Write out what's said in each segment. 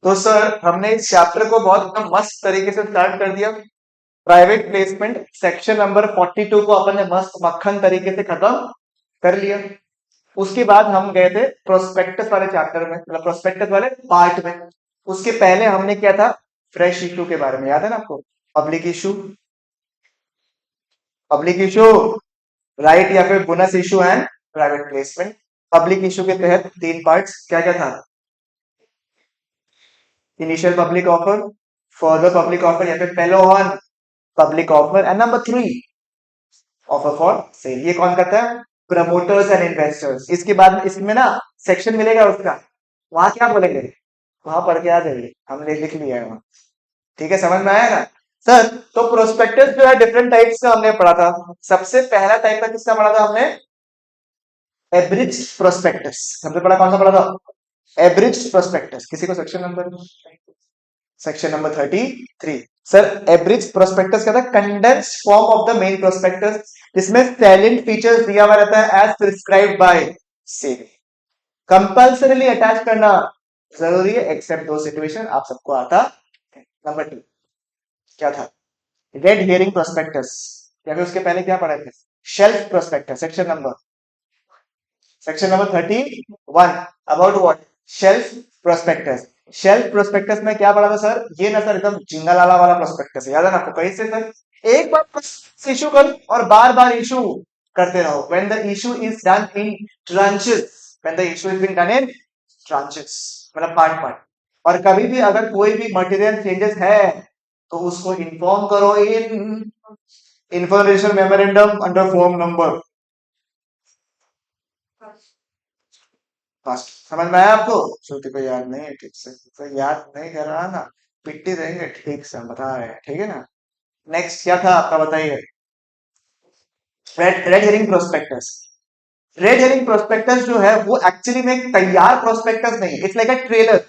तो सर हमने इस चैप्टर को बहुत एकदम मस्त तरीके से स्टार्ट कर दिया। प्राइवेट प्लेसमेंट सेक्शन नंबर 42 को अपन ने मस्त मक्खन तरीके से खत्म कर लिया। उसके बाद हम गए थे प्रोस्पेक्टस वाले चैप्टर में, मतलब प्रोस्पेक्टस वाले पार्ट में। उसके पहले हमने किया था फ्रेश इशू के बारे में, याद है ना आपको? Public issue, public issue right, या फिर bonus issue and private placement. Public issue के तहत तीन पार्ट्स क्या क्या था? Initial public offer, further public offer या फिर fellow on public offer, and number 3 offer for sale. ये कौन करता है? Promoters and investors. इसके बाद इसमें ना सेक्शन मिलेगा उसका, वहां क्या बोलेंगे वहां पढ़ के आ जाइए, हमने लिख लिया है वहां। ठीक है, समझ में आया ना सर? तो प्रोस्पेक्टस जो है डिफरेंट टाइप्स का हमने पढ़ा था। सबसे पहला टाइप का किसका पढ़ा था हमने? Abridged prospectus. सबसे पहला कौन सा पढ़ा था? Abridged prospectus. किसी को section number 33। Sir abridged prospectus क्या था? Condensed form of the main prospectus, जिसमें सैलेंट फीचर्स दिया हुआ रहता है as prescribed by SEBI. Compulsorily attach करना जरूरी है एक्सेप्ट दो सिचुएशन, आप सबको आता है। नंबर 2 क्या था? रेड हियरिंग प्रोस्पेक्टस, या फिर उसके पहले क्या पढ़े थे? Shelf prospectus. Section number 31 about what? Shelf prospectus. Shelf prospectus में क्या पढ़ा था सर? ये ना सर एकदम जिंगलाला वाला प्रोस्पेक्टस है, याद है ना आपको? कैसे सर? एक बार इशू करो और बार बार इशू करते रहो। When the issue is done in tranches, when the issue is been done in tranches, मतलब पार्ट पार्ट। और कभी भी अगर कोई भी मटेरियल चेंजेस है तो उसको इन्फॉर्म करो इन information memorandum under form number. बस समझ में आया आपको? श्रुति को याद नहीं है ठीक से, तो याद नहीं कर रहा ना, पिट्टी देंगे ठीक से, हम बता रहे हैं, ठीक है ना? नेक्स्ट क्या था आपका, बताइए? Red herring prospectus. Red herring prospectus जो है वो एक्चुअली में एक तैयार प्रोस्पेक्टस नहीं, इट्स लाइक अ ट्रेलर।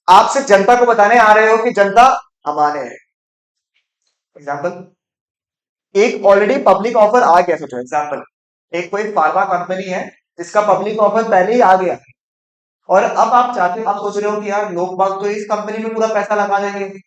आप सिर्फ जनता को बताने आ रहे हो कि जनता हमारे है। एग्जाम्पल, एक ऑलरेडी पब्लिक ऑफर आ गया, सोचो एग्जाम्पल, एक कोई फार्मा कंपनी है जिसका पब्लिक ऑफर पहले ही आ गया, और अब आप चाहते हो, आप सोच रहे हो कि यार लोग बाग तो इस कंपनी में पूरा पैसा लगा देंगे,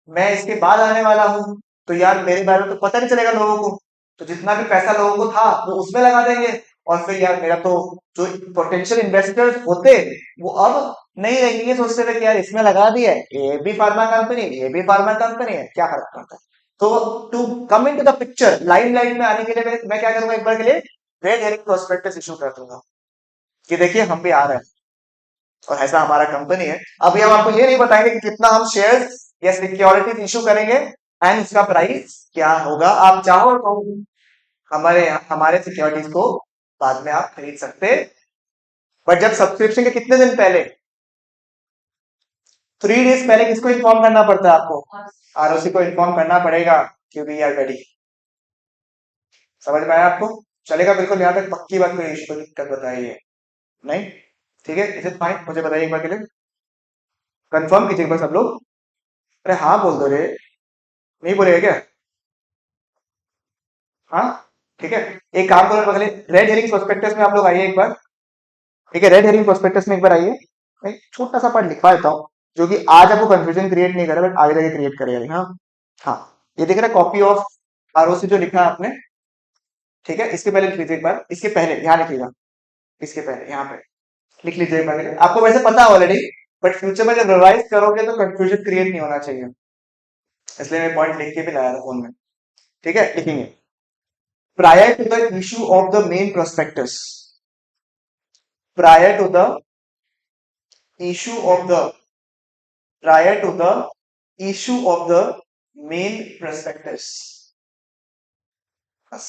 मैं इसके बाद आने वाला हूँ, तो यार मेरे बारे में तो पता नहीं चलेगा लोगों को, तो जितना भी पैसा लोगों को था वो उसमें लगा देंगे, और फिर यार मेरा तो जो पोटेंशियल इन्वेस्टर्स होते वो अब नहीं रहेंगे, ये सोचते थे कि यार इसमें लगा दिया है, ये भी फार्मा कंपनी, ये भी फार्मा कंपनी है, क्या फर्क पड़ता है? तो to come into the picture, line line में आने के लिए मैं क्या करूंगा, एक बार के लिए रेड हेरिंग प्रोस्पेक्टस इशू कर दूंगा कि देखिए हम भी आ रहे हैं और ऐसा हमारा कंपनी है। अभी हम आपको ये नहीं बताएंगे कि कितना हम शेयर्स या सिक्योरिटीज इशू करेंगे एंड उसका प्राइस क्या होगा। आप चाहो तो हमारे यहाँ हमारे सिक्योरिटीज को बाद में आप खरीद सकते, बट जब सब्सक्रिप्शन के कितने दिन पहले, 3 डेज पहले किसको इन्फॉर्म करना पड़ता है आपको? आरओसी को इन्फॉर्म करना पड़ेगा कि वी आर रेडी। समझ में आया आपको? चलेगा बिल्कुल, यहाँ तक पक्की बात, कोई इशू कोई दिक्कत बताइए नहीं? ठीक है, इज इट फाइन? मुझे बताइए एक बार के लिए, कंफर्म कीजिए एक बार सब लोग। अरे हाँ बोल दो रे, नहीं बोलेगा क्या? हाँ ठीक है, एक काम करो पहले रेड हेरिंग प्रोस्पेक्टस में आप लोग आइए एक बार। ठीक है, रेड हेरिंग प्रोस्पेक्टस में एक बार आइए, मैं छोटा सा पार्ट लिखवा देता हूँ जो कि आज आपको कंफ्यूजन क्रिएट नहीं करे बट आगे जाके क्रिएट करेगा। हाँ हाँ, ये देख रहे कॉपी ऑफ आरओसी जो लिखा है आपने, ठीक है, इसके पहले लिख लीजिए एक बार, इसके पहले यहाँ लिखिएगा, इसके पहले यहाँ पे लिख लीजिए एक बार। आपको वैसे पता है ऑलरेडी, बट फ्यूचर में जब रिवाइज करोगे तो कंफ्यूजन क्रिएट नहीं होना चाहिए, इसलिए मैं पॉइंट लिख के भी लाया था फोन में। ठीक है, लिखेंगे prior to the issue of the main prospectus, prior to the issue of the prior to the issue of the main prospectus। बस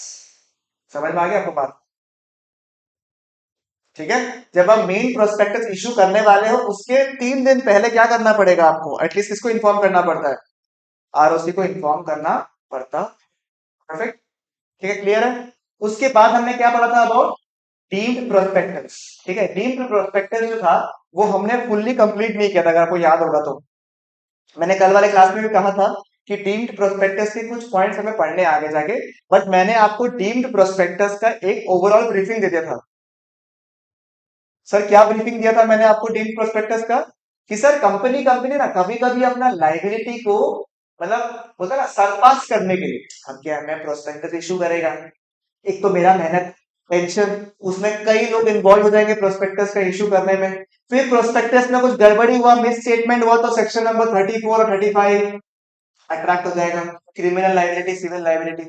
समझ में आ गया आपको बात? ठीक है, जब आप मेन प्रोस्पेक्टस इशू करने वाले हो उसके 3 दिन पहले क्या करना पड़ेगा आपको? एटलीस्ट किसको इन्फॉर्म करना पड़ता है? आरओसी को इन्फॉर्म करना पड़ता। परफेक्ट, ठीक है, क्लियर है? उसके बाद हमने क्या पढ़ा था? About deemed prospectus. ठीक है, डीम्ड प्रोस्पेक्टस जो था वो हमने फुल्ली कंप्लीट नहीं किया था, अगर आपको याद होगा तो। मैंने कल वाले क्लास में भी कहा था कि डीम्ड प्रोस्पेक्टस के कुछ पॉइंट्स हमें पढ़ने आगे जाके, बट मैंने आपको डीम्ड प्रोस्पेक्टस का एक ओवरऑल ब्रीफिंग दे दिया था। सर क्या ब्रीफिंग दिया था मैंने आपको डीम्ड प्रोस्पेक्टस का? कि सर कंपनी कंपनी ना कभी कभी अपना लाइबिलिटी को मतलब होता है ना सरपास करने के लिए हम क्या मैं प्रोस्पेक्टस इशू करेगा। एक तो मेरा मेहनत टेंशन उसमें कई लोग इन्वॉल्व हो जाएंगे प्रोस्पेक्टस का इशू करने में। फिर प्रोस्पेक्टस में कुछ गड़बड़ी हुआ मिस स्टेटमेंट हुआ तो सेक्शन नंबर 34 और 35 अट्रैक्ट हो जाएगा क्रिमिनल लाइबिलिटी सिविल लाइबिलिटी।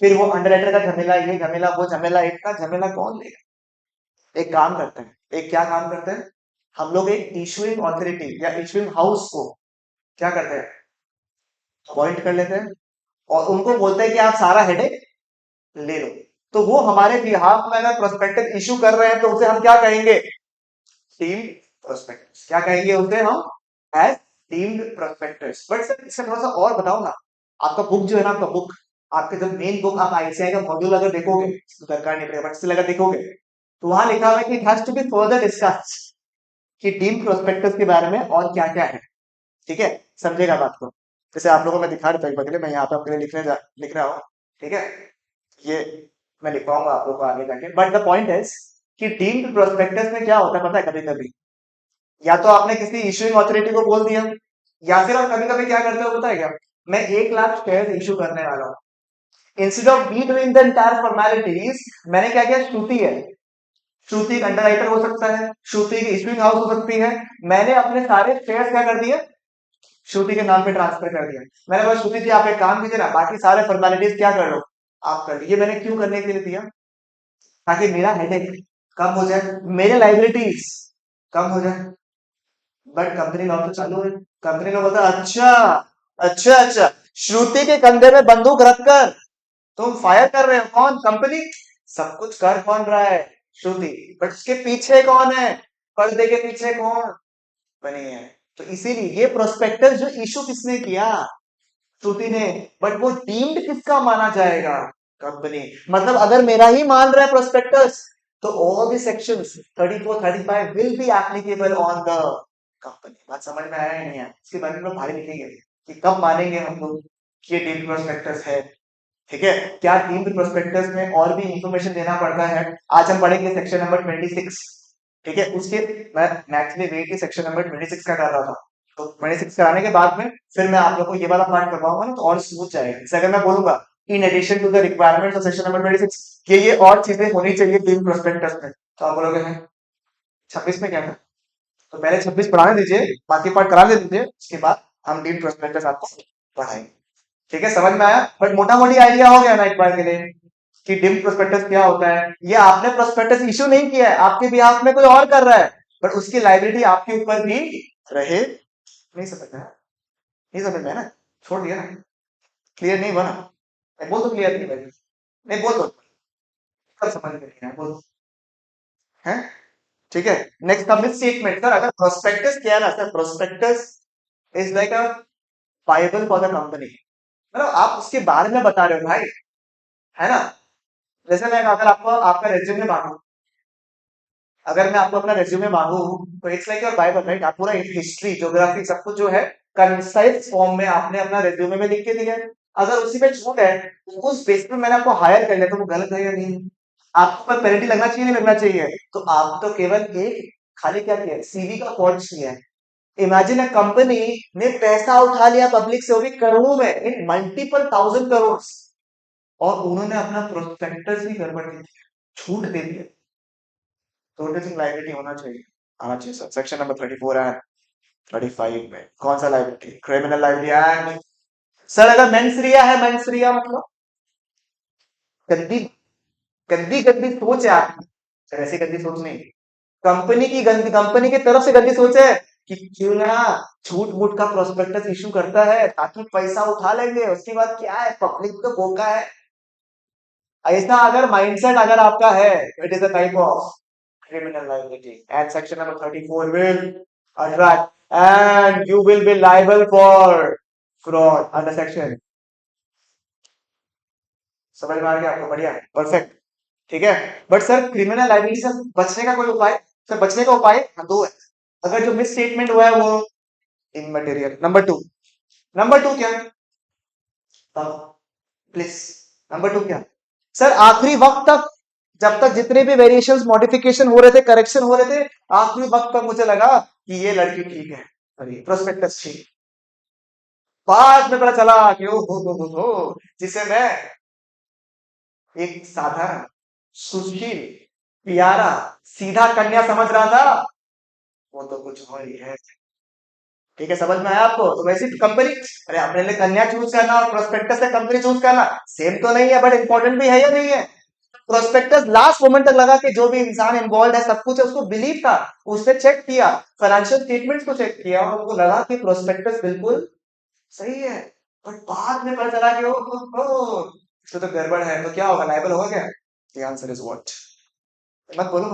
फिर वो अंडरराइटर का झमेला ये झमेला वो झमेला इतना झमेला कौन लेगा। एक काम करते हैं एक क्या काम करते हैं हम लोग एक इशुइंग ऑथोरिटी या इशुइंग हाउस को क्या करते हैं अपॉइंट कर लेते हैं और उनको बोलते हैं कि आप सारा हेडेक ले लो। तो वो हमारे बिहाफ में अगर प्रोस्पेक्टस इशू कर रहे हैं तो उसे हम क्या कहेंगे टीम प्रोस्पेक्टस। क्या कहेंगे उसे हम as deemed prospectus. But sir इससे थोड़ा सा और बताओ ना आपका बुक जो है ना आपका बुक आपके जब मेन बुक आप आईसीआई का मॉड्यूल अगर देखोगे दरकार नहीं पड़ेगा बट स्टिल अगर देखोगे तो वहां लिखा हुआ है कि it has to be further discuss कि टीम प्रोस्पेक्टस के बारे में और क्या क्या है। ठीक है समझेगा बात को। जैसे आप लोगों को मैं दिखा रहा था एक बार के लिए मैं यहाँ पे आपके लिए लिख रहा हूँ। ठीक है ये मैं लिख पाऊंगा आप लोग को आगे जाके बट द पॉइंट इज कि टीम प्रोस्पेक्टस में क्या होता है पता है कभी कभी या तो आपने किसी इशूइंग अथॉरिटी को बोल दिया या फिर आप कभी कभी क्या करते हो पता है क्या मैं 1 लाख शेयर इशू करने वाला हूँ instead of me doing the entire formalities मैंने क्या किया श्रुति है श्रुति एक अंडर राइटर हो सकता है श्रुति की इशूइंग हाउस हो सकती है। मैंने अपने सारे शेयर क्या कर दिए श्रुति के नाम पे ट्रांसफर कर दिया। मैंने बोला श्रुति जी आप एक काम कीजिए ना बाकी सारे फॉर्मेलिटीज क्या कर लो आप कर लीजिए। मैंने क्यों करने के लिए दिया ताकि मेरा हेडेक कम हो जाए मेरे लाइबिलिटीज कम हो जाए। बट कंपनी लॉ तो चालू है। कंपनी लॉ बोलता है अच्छा अच्छा अच्छा श्रुति के कंधे में बंदूक रखकर तुम फायर कर रहे हो कौन कंपनी सब कुछ कर कौन रहा है श्रुति बट उसके पीछे कौन है पर्दे के पीछे कौन बनी है। तो इसीलिए ये प्रोस्पेक्टस जो इशू किसने किया श्रुति ने बट वो डीम्ड किसका माना जाएगा कंपनी। मतलब अगर मेरा ही मान रहा है प्रोस्पेक्टस तो all the sections 34 35 will be applicable on the company. बात समझ में आया नहीं है इसके बारे में भारी लिखेंगे कि कब मानेंगे हम लोग कि ये डीम्ड प्रोस्पेक्टस है। ठीक है क्या डीम्ड प्रोस्पेक्टस में और भी इंफॉर्मेशन देना पड़ता है आज हम पढ़ेंगे सेक्शन नंबर 26। ठीक है उसके मैं एक्चुअली वेट की सेक्शन नंबर 26 का कर रहा था तो 26 कराने के बाद में फिर मैं आप लोग को ये वाला पार्ट करवाऊंगा ना तो और स्मूथ जाएगा। जैसे अगर मैं बोलूंगा in addition to the requirements of section number 26 ये और चीजें होनी चाहिए डीम्ड प्रोस्पेक्टस में तो आप बोलोगे हैं 26 में क्या था तो पहले 26 पढ़ाने दीजिए बाकी पार्ट करा दे दीजिए उसके बाद हम डीम्ड प्रोस्पेक्टस आपको पढ़ाएंगे। ठीक है समझ में आया बट मोटा मोटी आइडिया हो गया ना एक बार के लिए कि डिम प्रोस्पेक्टस क्या होता है। ये आपने प्रोस्पेक्टस इशू नहीं किया है आपके बिहाफ में कोई और कर रहा है बट उसकी लाइबिलिटी आपके ऊपर भी रहे। नहीं समझ में आया नहीं समझ में आया ना छोड़ दिया ना क्लियर नहीं बना मैं बोल दो क्लियर नहीं भाई नहीं बोल दो कब समझ में नहीं आया बोल दो है। ठीक है नेक्स्ट का मिस स्टेटमेंट सर अगर प्रोस्पेक्टस क्या है ना sir prospectus is like a Bible for the company मतलब आप उसके बारे में बता रहे हो भाई है ना। जैसे मैं अगर आपको आपका रेज्यूमे मांगू अगर मैं आपको अपना रेज्यूमे मांगू तो it's like your Bible right आप पूरा हिस्ट्री ज्योग्राफी सब कुछ जो है कंसाइज फॉर्म में आपने अपना रेज्यूमे में लिख के दिया है। अगर उसी में छूट है तो उस बेस पे मैंने आपको हायर कर लिया तो वो गलत है या नहीं। आपको पर पेनल्टी लगना चाहिए नहीं लगना चाहिए तो आप तो केवल एक खाली क्या किया सीवी का फॉर्ज किया है। इमेजिन अ कंपनी ने पैसा उठा लिया पब्लिक से वो भी करोड़ों में इन मल्टीपल थाउजेंड करोड़ और उन्होंने अपना प्रोस्पेक्टस ही गड़बड़ कर दिया छूट दे दिया तो लाइबिलिटी होना चाहिए आना चाहिए सर सेक्शन नंबर 34 है 35 में कौन सा liability criminal liability act. Sir अगर मेंसरिया है मेंसरिया मतलब गंदी गंदी गंदी सोच है आपकी सर ऐसी गंदी सोच नहीं कंपनी की गंदी कंपनी की तरफ से गंदी सोच है कि क्यों ना झूठ मूठ का प्रोस्पेक्टस इशू करता है ताकि पैसा उठा लेंगे उसके बाद क्या है पब्लिक तो बोका है। ऐसा अगर माइंडसेट अगर आपका है it is a type of criminal liability and section number 34 will attract and you will be liable for fraud under section। समझ में आ गया आपको बढ़िया परफेक्ट। ठीक है बट सर क्रिमिनल लाइबिलिटी से बचने का कोई उपाय सर बचने का उपाय दो है। अगर जो मिस स्टेटमेंट हुआ है वो इमटेरियल नंबर टू क्या प्लीज नंबर टू क्या सर आखिरी वक्त तक जब तक जितने भी वेरिएशंस मॉडिफिकेशन हो रहे थे, करेक्शन हो रहे थे, आखिरी वक्त पर मुझे लगा कि ये लड़की ठीक है, अरे प्रोस्पेक्टस ठीक। बाद में पता चला कि ओ हो, जिसे मैं एक साधारण, सुशील, प्यारा, सीधा कन्या समझ रहा था, वो तो कुछ और ही है। ठीक है, समझ में आया आपको? तो वैसे कंपनी, अरे अपने लिए कन्या चूज करना और प्रोस्पेक्टस से कंपनी चूज करना सेम तो नहीं है, बट इंपॉर्टेंट भी है या नहीं है? प्रोस्पेक्टस लास्ट मोमेंट तक लगा कि जो भी इंसान इन्वॉल्व है, सब कुछ है, उसको बिलीव था, उसने चेक किया, फाइनेंशियल स्टेटमेंट्स को चेक किया और उनको लगा कि प्रोस्पेक्टस बिल्कुल सही है। बट बाद में पता चला कि ओ इसमें तो गड़बड़ है, तो क्या होगा, लाइबल हो गया? The answer is what? मत बोलो,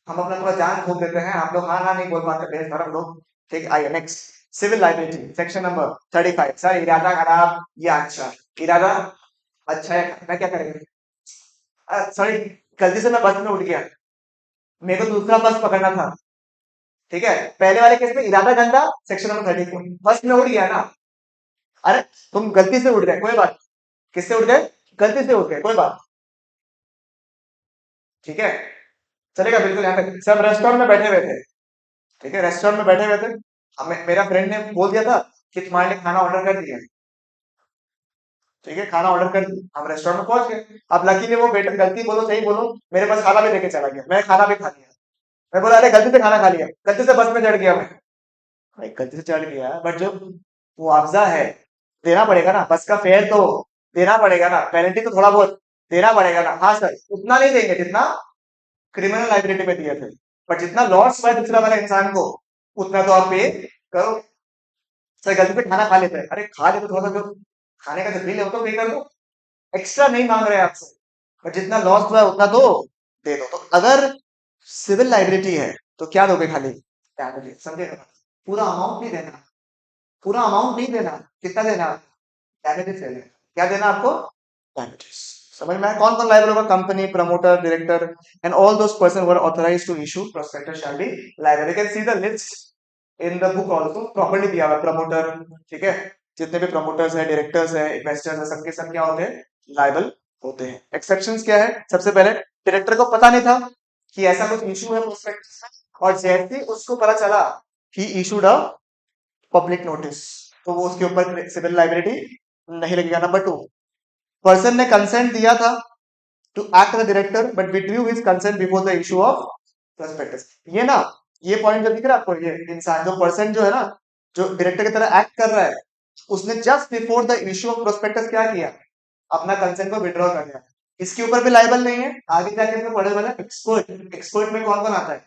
हम अपना पूरा जान फूक देते हैं, आप लोग हाँ हाँ नहीं बोल पाते, बेशरम लोग। ठीक, आइए next. Civil liability section number 35। Sir इरादा खराब या अच्छा? इरादा अच्छा है, मैं क्या करेंगे? सॉरी, गलती से मैं बस में उठ गया, मेरे को दूसरा बस पकड़ना था। ठीक है, पहले वाले केस में इरादा गंदा, सेक्शन नंबर 34, बस में उठ गया ना। अरे तुम गलती से उठ गए, कोई बात। किससे उठ गए? गलती से उठ गए, कोई बात। ठीक है, चलेगा बिल्कुल। यहाँ पे सब रेस्टोरेंट में बैठे हुए थे। ठीक है, रेस्टोरेंट में बैठे हुए थे, हमें मेरा फ्रेंड ने बोल दिया था कि तुम्हारे लिए खाना ऑर्डर कर दिया। ठीक है, खाना ऑर्डर कर दिया, हम रेस्टोरेंट में पहुंच गए। अब लकीली वो बेटा, गलती बोलो सही बोलो, मेरे पास खाना भी लेके चला गया, मैं खाना भी खा लिया। मैं बोला अरे गलती से खाना खा लिया, गलती से बस में चढ़ गया मैं। भाई गलती से चढ़ गया, बट जो मुआवजा है देना पड़ेगा ना, बस का फेयर तो देना पड़ेगा ना, पेनल्टी तो थोड़ा बहुत देना पड़ेगा ना। हाँ सर, उतना नहीं देंगे जितना क्रिमिनल लाइबिलिटी में दिए थे, बट जितना लॉस हुआ है दूसरा वाला इंसान को, उतना तो आप पे करो। सर गलती से खाना खा लेते हैं, अरे खा लेते, थोड़ा सा जो खाने का जो बिल है वो तो पे कर दो, एक्स्ट्रा नहीं मांग रहे हैं आपसे, पर जितना लॉस हुआ है उतना तो दे दो। तो अगर सिविल लाइबिलिटी है तो क्या दोगे? खाली डैमेजेस, समझे ना? पूरा अमाउंट नहीं देना, पूरा अमाउंट नहीं देना। कितना देना? डैमेजेस देना। क्या देना आपको? डैमेजेस। समझ में आया? कौन कौन लाइबल होगा? Company, promoter, director and all those person who are authorised to issue prospectus shall be liable. You can see the list in the book also, properly दिया हुआ प्रमोटर। ठीक है, जितने भी प्रमोटर्स है, डायरेक्टर्स है, इन्वेस्टर्स है, सबके सब क्या होते हैं? लाइबल होते हैं। एक्सेप्शंस क्या है? सबसे पहले डायरेक्टर को पता नहीं था कि ऐसा कुछ इशू है प्रोस्पेक्टस में, और जैसे ही उसको पता चला he issued a public notice, तो वो उसके ऊपर सिविल लाइबिलिटी नहीं लगेगा। नंबर 2, पर्सन ने कंसेंट दिया था to act the director but withdrew his consent before the issue of prospectus. ये ना, ये पॉइंट जो दिख रहा है आपको, ये इंसान जो पर्सन जो है ना, जो डायरेक्टर की तरह एक्ट कर रहा है, उसने just before the issue of prospectus क्या किया? अपना कंसेंट को विड्रॉ कर दिया। इसके ऊपर भी लाइबल नहीं है, आगे जाके इसमें पढ़े वाला एक्सपर्ट। एक्सपर्ट में कौन कौन आता है?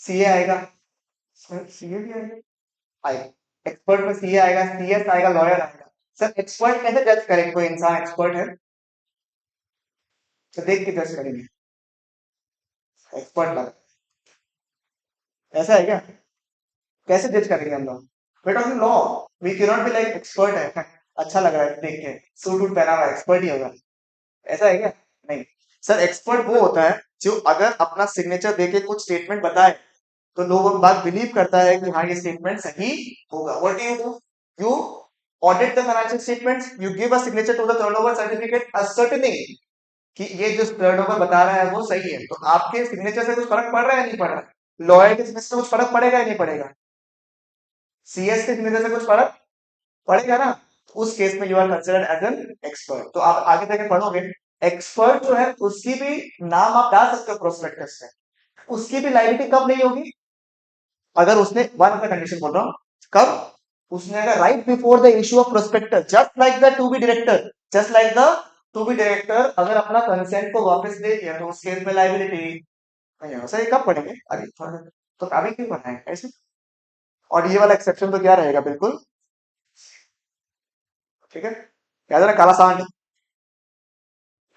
सीए आएगा, सीए भी आएगा, एक्सपर्ट में सीए आएगा, सीएस आएगा, लॉयर आएगा। सर एक्सपर्ट कैसे जज करेंगे कोई इंसान एक्सपर्ट है? तो देख के जज करेंगे, एक्सपर्ट लगा, ऐसा है क्या? कैसे जज करेंगे हम लोग? बेटा law, we can not be like expert है, अच्छा लग रहा है देख के, सूट वूट पहना हुआ एक्सपर्ट ही होगा, ऐसा है क्या? नहीं। सर एक्सपर्ट वो होता है जो अगर अपना सिग्नेचर देके कुछ स्टेटमेंट बताए तो लोग बात बिलीव करता है कि हाँ ये स्टेटमेंट सही होगा। What do you do? You audit the financial statements, you give a signature to the turnover certificate ascertaining कि ये जो टर्नओवर बता रहा है वो सही है। तो आपके सिग्नेचर से कुछ फर्क पड़ रहा है? नहीं पड़ रहा? लॉयर के सिग्नेचर से कुछ फर्क पड़ेगा या नहीं पड़ेगा? सीएस के सिग्नेचर से कुछ फर्क पड़ेगा ना? उस केस में you are considered as an expert. तो आप आगे जाके पढ़ोगे, एक्सपर्ट जो है उसकी भी नाम आप डाल सकते हो प्रोस्पेक्टस में, उसकी भी लायबिलिटी कब नहीं होगी? अगर उसने वन ऑफ द कंडीशन बोल रहा हूं, कब? उसने अगर right before the issue of prospectus, just like the to be director, just like the to be director अगर अपना कंसेंट को वापस दे दिया तो उस केस में लायबिलिटी नहीं होगा। सर ये कब पढ़ेंगे? अभी थोड़ा, तो अभी क्यों पढ़ना है ऐसे? और ये वाला एक्सेप्शन तो क्या रहेगा? बिल्कुल ठीक है, याद है ना काला सांड?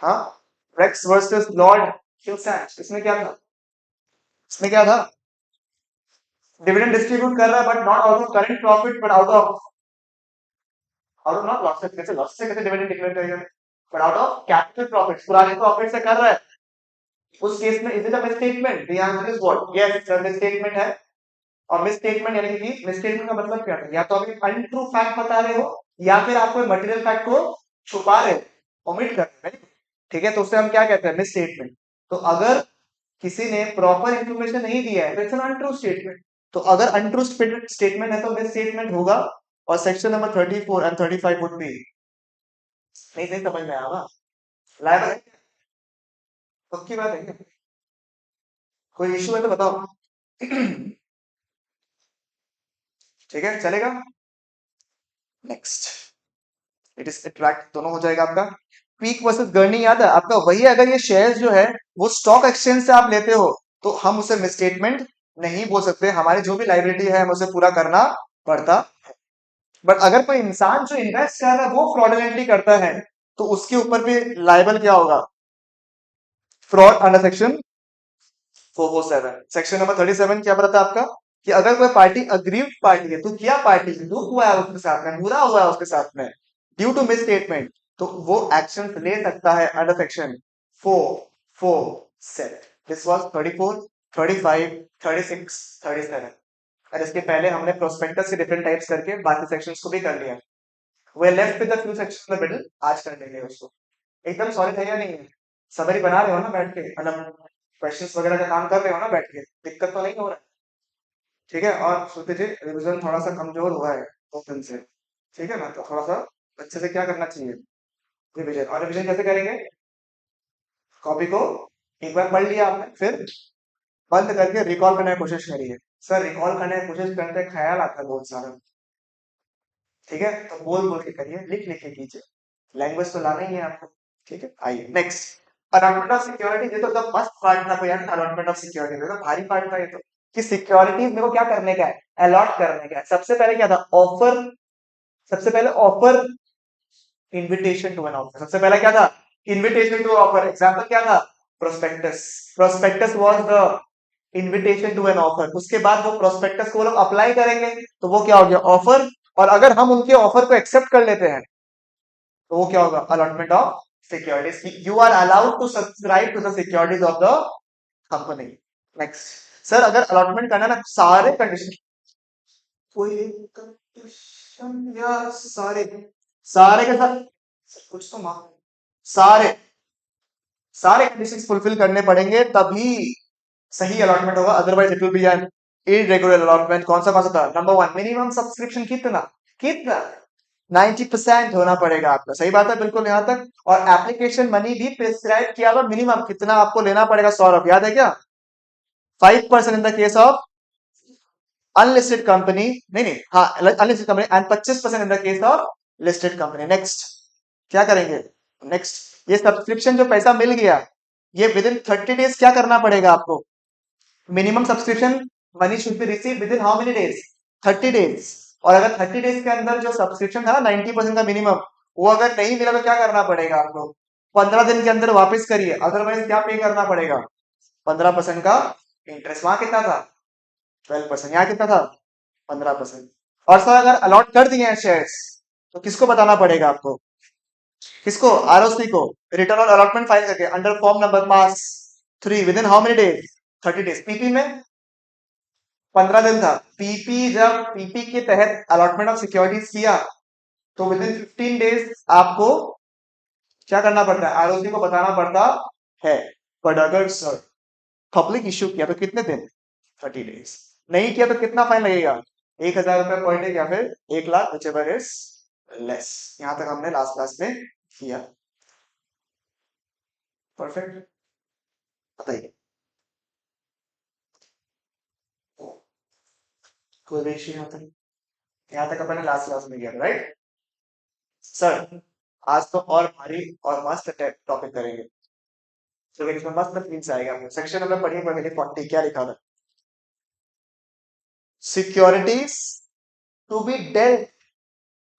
हाँ, रेक्स वर्सेस लॉर्ड किलसैंड, इसमें क्या था? इसमें क्या था? डिविडेंड डिस्ट्रीब्यूट कर रहा है but not out of current profit, but out of not losses. कैसे लॉस से कैसे डिविडेंड डिक्लेयर करेगा? But out of capital profit, पुराने प्रॉफिट से कर रहा है। उस केस में is it a misstatement? The answer is what? Yes sir, misstatement है। और मिसस्टेटमेंट यानी कि मिसस्टेटमेंट का मतलब क्या है? या तो आप एक अनट्रू फैक्ट बता रहे हो या फिर आप कोई मटेरियल फैक्ट को छुपा रहे हो, ओमिट कर रहे हो। ठीक है, तो उससे हम क्या कहते हैं? मिसस्टेटमेंट। तो अगर किसी ने प्रॉपर इंफॉर्मेशन नहीं दिया है तो इट्स एन अनट्रू स्टेटमेंट। तो अगर अनट्रू स्टेटमेंट है तो मिस स्टेटमेंट होगा। और section number 34 and 35 would be. नहीं नहीं समझ में आया? लाइबल है? पक्की बात है क्या? कोई इशू है तो बताओ। ठीक है चलेगा। नेक्स्ट, इट इज अट्रैक्ट दोनों हो जाएगा आपका। पीक वर्सेस गर्नी याद है आपका? वही अगर ये शेयर्स जो है वो स्टॉक एक्सचेंज से आप लेते हो तो हम उसे मिसस्टेटमेंट नहीं बोल सकते, हमारी जो भी लाइबिलिटी है हमें उसे पूरा करना पड़ता। बट अगर कोई इंसान जो इन्वेस्ट कर रहा है वो फ्रॉडुलेंटली करता है तो उसके ऊपर भी लाइबल क्या होगा? Fraud under section 447। Section number 37 क्या बताता है आपका? कि अगर कोई पार्टी अग्रीव्ड पार्टी है तो क्या पार्टी दुख हुआ है उसके साथ में, बुरा हुआ है उसके साथ में ड्यू टू मिस स्टेटमेंट, तो वो एक्शन ले सकता है अंडर सेक्शन 447। This was 34, 35, 36, 37। और इसके पहले हमने प्रोस्पेक्टस के डिफरेंट टाइप्स करके बाकी सेक्शंस को भी कर लिया। वे left with the few sections in the middle, आज कर लेंगे उसको। एकदम सॉरी था या नहीं? समरी बना रहे हो ना बैठ के, मतलब क्वेश्चंस वगैरह का काम कर रहे हो ना बैठ के, दिक्कत तो नहीं हो रहा है? ठीक है। और श्रुति जी रिविजन थोड़ा सा कमजोर हुआ है 2 दिन से, ठीक है ना, तो थोड़ा सा अच्छे से क्या करना चाहिए, रिविजन। और रिविजन कैसे करेंगे? कॉपी को एक बार पढ़ लिया आपने, फिर बंद करके रिकॉल करने की कोशिश करिए। सर रिकॉल करने की कोशिश करते ख्याल आता है बहुत सारा, ठीक है, तो बोल बोल के करिए, लिख लिख के कीजिए, लैंग्वेज तो लाना ही है आपको। ठीक है आइए नेक्स्ट। अलॉटमेंट ऑफ सिक्योरिटी, ये तो एकदम मस्त पार्ट था यार। अलॉटमेंट ऑफ सिक्योरिटी तो भारी पार्ट था ये तो, कि सिक्योरिटीज मेरे को क्या करने का है, अलॉट करने का है। सबसे पहले क्या था? ऑफर। सबसे पहले offer, invitation to an offer. सबसे पहला क्या था? Invitation to offer. एग्जांपल क्या था? Prospectus. Prospectus was the invitation to an offer. उसके बाद वो प्रोस्पेक्टस को वो लोग अप्लाई करेंगे तो वो क्या हो गया? ऑफर। और अगर हम उनके ऑफर को एक्सेप्ट कर लेते हैं तो वो क्या होगा? Allotment of securities. You are allowed to subscribe to the securities of the company. Next sir, अगर अलॉटमेंट करना ना सारे कंडीशन, कोई एक कंडीशन या सारे, सारे के साथ कुछ तो मान, सारे सारे कंडीशंस फुलफिल करने पड़ेंगे तभी सही अलॉटमेंट होगा, otherwise it will be an irregular allotment. कौन सा था? नंबर 1, मिनिमम सब्सक्रिप्शन कितना? कितना? 90% होना पड़ेगा आपका। सही बात है बिल्कुल यहाँ तक। और एप्लीकेशन मनी भी प्रिस्क्राइब किया हुआ, मिनिमम कितना आपको लेना पड़ेगा? सौरभ याद है क्या? 5% in the case of unlisted company, नहीं नहीं, हाँ unlisted company, and 25% in the case of listed company. Next क्या करेंगे? नेक्स्ट, ये सब्सक्रिप्शन जो पैसा मिल गया, ये विद इन 30 डेज क्या करना पड़ेगा आपको? Minimum subscription money should be receive with in how many days? 30 days. और अगर 30 डेज के अंदर जो सब्सक्रिप्शन था ना 90% का मिनिमम, वो अगर नहीं मिला तो क्या करना पड़ेगा आपको? 15 दिन के अंदर वापस करिए, अदरवाइज क्या पे करना पड़ेगा? 15% का इंटरेस्ट। वहां कितना था? 12%। यहाँ कितना था? 15%। और सर अगर अलॉट कर दिए हैं शेयर्स तो किसको बताना पड़ेगा आपको? किसको? आरओसी को। रिटर्न ऑन अलॉटमेंट फाइल करके under form number pass 3 with in how many days? 30 days. PP में 15 दिन था। पीपी जब पीपी के तहत अलॉटमेंट ऑफ सिक्योरिटीज किया तो विद इन 15 डेज आपको क्या करना पड़ता है? आरओसी को बताना पड़ता है। बट अगर सर पब्लिक इश्यू किया तो कितने दिन? 30 डेज। नहीं किया तो कितना फाइन लगेगा? 1,000 रुपए पर डे या फिर 1 lakh, which ever is less. यहां तक हमने लास्ट क्लास में किया। परफेक्ट। बताइए कोई भी इश्यू यहाँ तक अपन ने लास्ट क्लास में किया, राइट सर? आज तो और भारी और मस्त टॉपिक करेंगे, तो इसमें मस्त फील्स आएगा। सेक्शन नंबर पढ़िए पढ़िए 40 क्या लिखा था? Securities to be dealt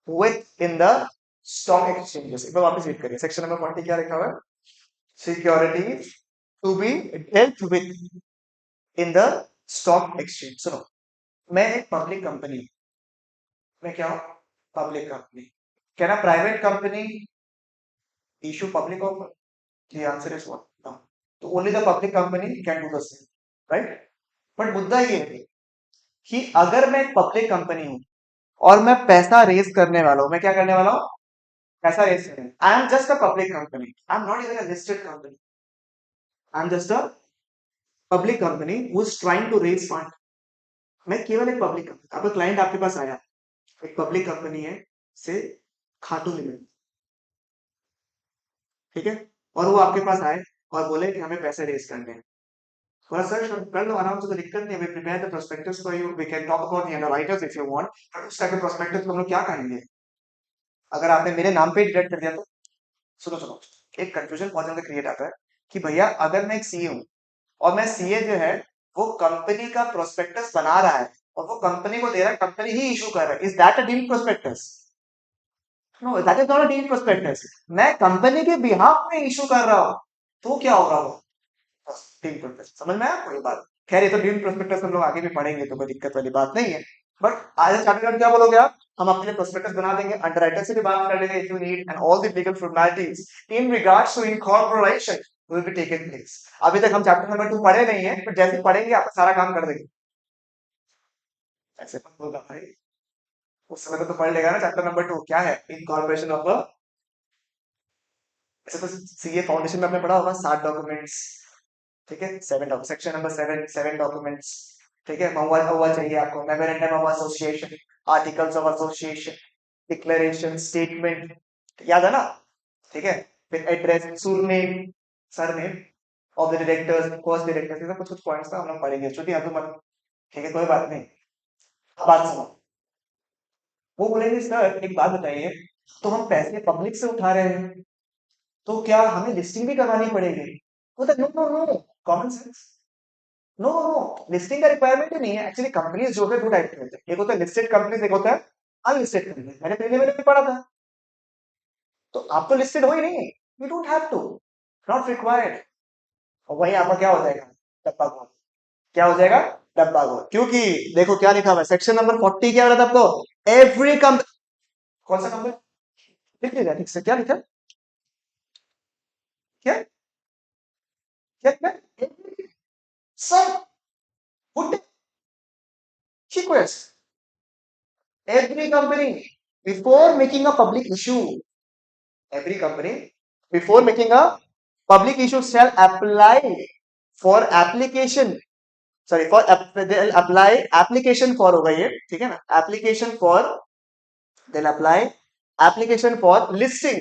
with in the stock exchanges. एक बार वापस रीड करिए, सेक्शन नंबर 40 क्या लिखा हुआ है? Securities to be dealt with in the stock exchange. सुनो, मैं एक पब्लिक कंपनी, मैं क्या हूं? Public company. Can a private company issue public offer? The answer is what? No. तो only the public company can do the same, right? But मुद्दा ये है कि अगर मैं एक पब्लिक कंपनी हूं और मैं पैसा रेज करने वाला हूं, मैं क्या करने वाला हूं? पैसा रेज करने। I am just a public company, I am not even a listed company. I am just a public company who is trying to raise fund. मैं केवल एक पब्लिक कंपनी, आपका क्लाइंट आपके पास आया, एक पब्लिक कंपनी है से खाटू लिमिटेड, ठीक है, और वो आपके पास आए और बोले कि हमें पैसे रेज करने हैं। थोड़ा सर्च कर लो आराम से, कोई दिक्कत नहीं है, prepare the prospectus for you, we can talk about the underwriters if you want, but उस टाइप के प्रोस्पेक्टस को हम लोग क्या करेंगे अगर आपने मेरे नाम पे डिरेक्ट कर दिया तो। सुनो सुनो, एक कंफ्यूजन बहुत ज्यादा क्रिएट आता है कि भैया अगर मैं एक सीए हूँ और मैं सीए जो है वो कंपनी का प्रोस्पेक्टस बना रहा है और वो कंपनी को दे रहा है, कंपनी ही इशू कर रहा है, is that a deemed prospectus? No, that is not a deemed prospectus. मैं कंपनी के बिहाफ में इशू कर रहा हूँ, तो क्या होगा वो डीम्ड प्रोस्पेक्टस। समझ में आया आपको ये बात? खैर ये तो डीम्ड प्रोस्पेक्टस हम लोग आगे भी पढ़ेंगे, तो कोई दिक्कत वाली बात नहीं है। बट आज चार्टर्ड क्या बोलोगे आप, हम अपने लिए प्रोस्पेक्टस बना देंगे, अंडरराइटर से भी बात कर लेंगे if you need, and all the legal formalities in regards to incorporation will be taken place. अभी तक हम चैप्टर नंबर 2 पढ़े नहीं है, बट जैसे पढ़ेंगे आपका सारा काम कर देंगे। ऐसे मत बोलना भाई, उस समय तो पढ़ लेगा ना चैप्टर नंबर 2 क्या है, इनकॉर्पोरेशन ऑफ अ। ऐसे तो सीए फाउंडेशन में आपने पढ़ा होगा 7 डॉक्यूमेंट्स, ठीक है, 7 सेक्शन नंबर 7, 7 डॉक्यूमेंट्स, ठीक है। हुआ हुआ चाहिए आपको memorandum of association, articles of association, declaration, statement, याद है ना, ठीक है। फिर address, surname, surname of the directors, first directors, ये सब कुछ कुछ पॉइंट्स था हम लोग पढ़ेंगे, छुट्टी हद मत, ठीक है, कोई बात नहीं। अब बात सुनो, वो बोलेंगे सर एक बात बताइए, तो हम पैसे पब्लिक से उठा रहे हैं तो क्या हमें लिस्टिंग भी करवानी पड़ेगी? वो तो no no no, common sense, no no, listing का रिक्वायरमेंट ही नहीं है। एक्चुअली कंपनीज जो है दो टाइप के होते हैं, एक होता है लिस्टेड कंपनीज, एक होता है अनलिस्टेड कंपनीज। मैंने प्रीलिमिनरी में पढ़ा था, तो आप तो लिस्टेड हो ही नहीं, you don't have to, not required. और वही आपका क्या हो जाएगा, डब्बा गोल। क्या हो जाएगा, डब्बा गोल, क्योंकि देखो क्या लिखा हुआ है सेक्शन नंबर 40, क्या हो रहा था आपको, एवरी कंपनी, कौन सा कंपनी लिख लीजिए ठीक से, क्या लिखा, क्या क्या क्या, सब would request every company before making a public issue, every company before making a public issue shall apply for application, sorry for they'll apply application for होगा ये, ठीक है ना, application for, they'll apply application for listing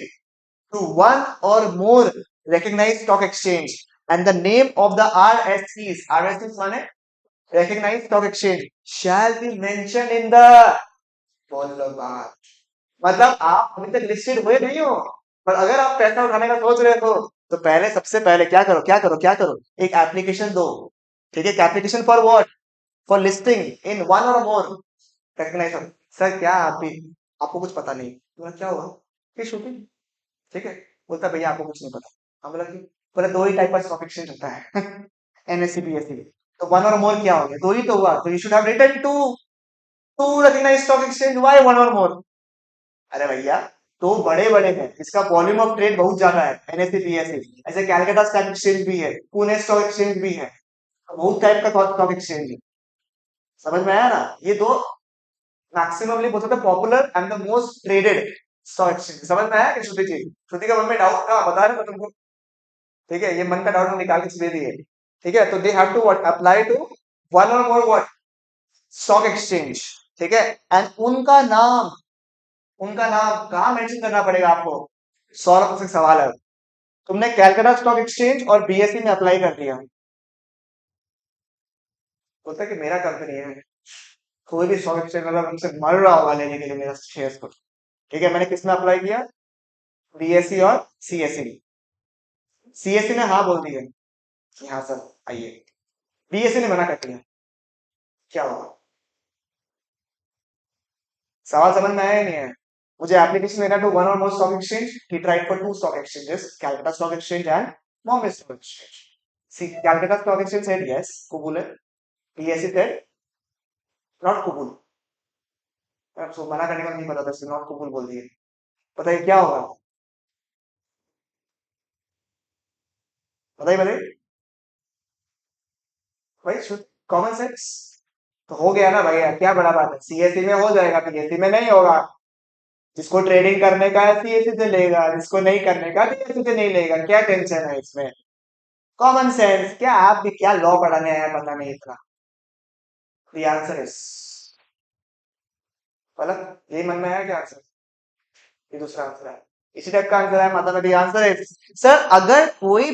to one or more recognized stock exchange, and the name of the RSCs, RSCs माने recognized stock exchange, shall be mentioned in the, बोलो बात, मतलब आप अभी तक लिस्टेड हुए नहीं हो, पर अगर आप पैसा उठाने का सोच रहे हो तो पहले, सबसे पहले क्या करो, क्या करो, क्या करो, एक एप्लीकेशन दो, ठीक है, application for what, for listing in one और मोर रिकग्नाइजेशन। सर क्या आप भी, आपको कुछ पता नहीं, बोला क्या हुआ, ये शूटिंग, ठीक है, बोलता भैया आपको कुछ नहीं पता। हम बोला कि, बोला दो ही टाइप का स्टॉक एक्सचेंज होता है एनएससी बीएससी, तो वन और मोर क्या हो गया, दो ही तो हुआ, तो you should have written to recognized stock exchange, why one और मोर? अरे भैया तो बड़े बड़े हैं, इसका वॉल्यूम ऑफ ट्रेड बहुत ज्यादा है, एनएससी पीएससी, ऐसे कैलकाटा स्टॉक एक्सचेंज भी है, पुणे स्टॉक एक्सचेंज भी है, बहुत टाइप का स्टॉक एक्सचेंज है। समझ में आया ना, ये दो मैक्सिममली बोल सकते popular and the most traded stock exchange. समझ में आया कि श्रुति जी, श्रुति का मन में डाउट था, बता रहे थे तुमको, ठीक है, ये मन का डाउट हम निकाल के दे दिए, ठीक है। तो they have to what, apply to one और मोर व्हाट, स्टॉक एक्सचेंज, ठीक है, एंड उनका नाम, उनका नाम कहाँ मेंशन करना पड़ेगा आपको, सौरभ से सवाल है, तुमने कैलकाटा स्टॉक एक्सचेंज और बीएसई में अप्लाई कर दिया, बोलता है कि मेरा कंपनी है, कोई भी स्टॉक एक्सचेंज वाला हमसे मर रहा होगा लेने के लिए मेरा शेयर को, ठीक है। मैंने किस में अप्लाई किया, बीएसई और सीएसई, सीएसई ने हाँ बोल दिया कि हाँ सर आइए, बीएसई ने मना कर दिया, क्या होगा, सवाल समझ में आया या नहीं है? मुझे एप्लीकेशन देना टू वन और more stock exchange, he tried for two stock exchanges, Calcutta stock exchange and Bombay stock exchange. See Calcutta stock exchange said yes, कुबुल है, बीएसई said नॉट कुबुल, सो मना करने का नहीं पता था, नॉट कुबुल बोल दिए, बताइए क्या होगा, बताइए बताइए भाई, कॉमन सेंस तो हो गया ना भैया, क्या बड़ा बात है, सीएससी में हो जाएगा, पीएससी में नहीं होगा, जिसको ट्रेडिंग करने का है सीएससी से लेगा, जिसको नहीं करने का बीएससी से नहीं लेगा, क्या टेंशन है इसमें, कॉमन सेंस। क्या आप भी क्या लॉ पढ़ाने आया पता नहीं इतना। द आंसर इज गलत। ये मन में आया क्या आंसर? ये दूसरा आंसर है। इसी टाइप का आंसर है, मतलब द आंसर इज सर, अगर कोई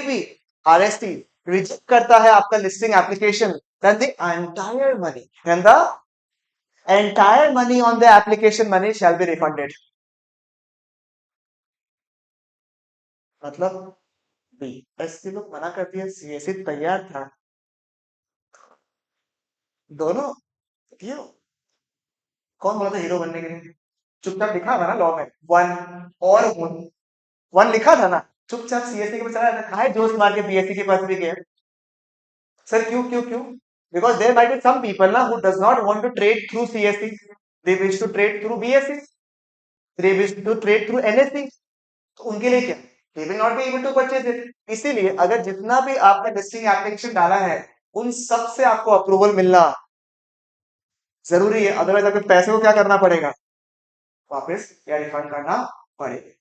भी आरएसटी रिजेक्ट करता है आपका listing application, then the entire money on the application money shall be refunded. मतलब बीएससी लोग मना कर दिया, सीएससी तैयार था, दोनों क्यों? कौन बोला था हीरो बनने के लिए? चुपचाप लिखा था ना लॉ में, वन और वन लिखा था ना। चुपचाप सीएससी के पास चला जाता, काहे जोश मार के बीएससी के पास भी गया? सर क्यों? Because there might be some people ना who does not want to trade through CSC, they wish to trade through BSC, they wish to trade through NSC. तो उनके लिए क्या, they will not be able to purchase it. इसीलिए अगर जितना भी आपने लिस्टिंग एप्लीकेशन डाला है, उन सब से आपको अप्रूवल मिलना जरूरी है, अदरवाइज आपके पैसे को क्या करना पड़ेगा? वापस या रिफंड करना पड़ेगा।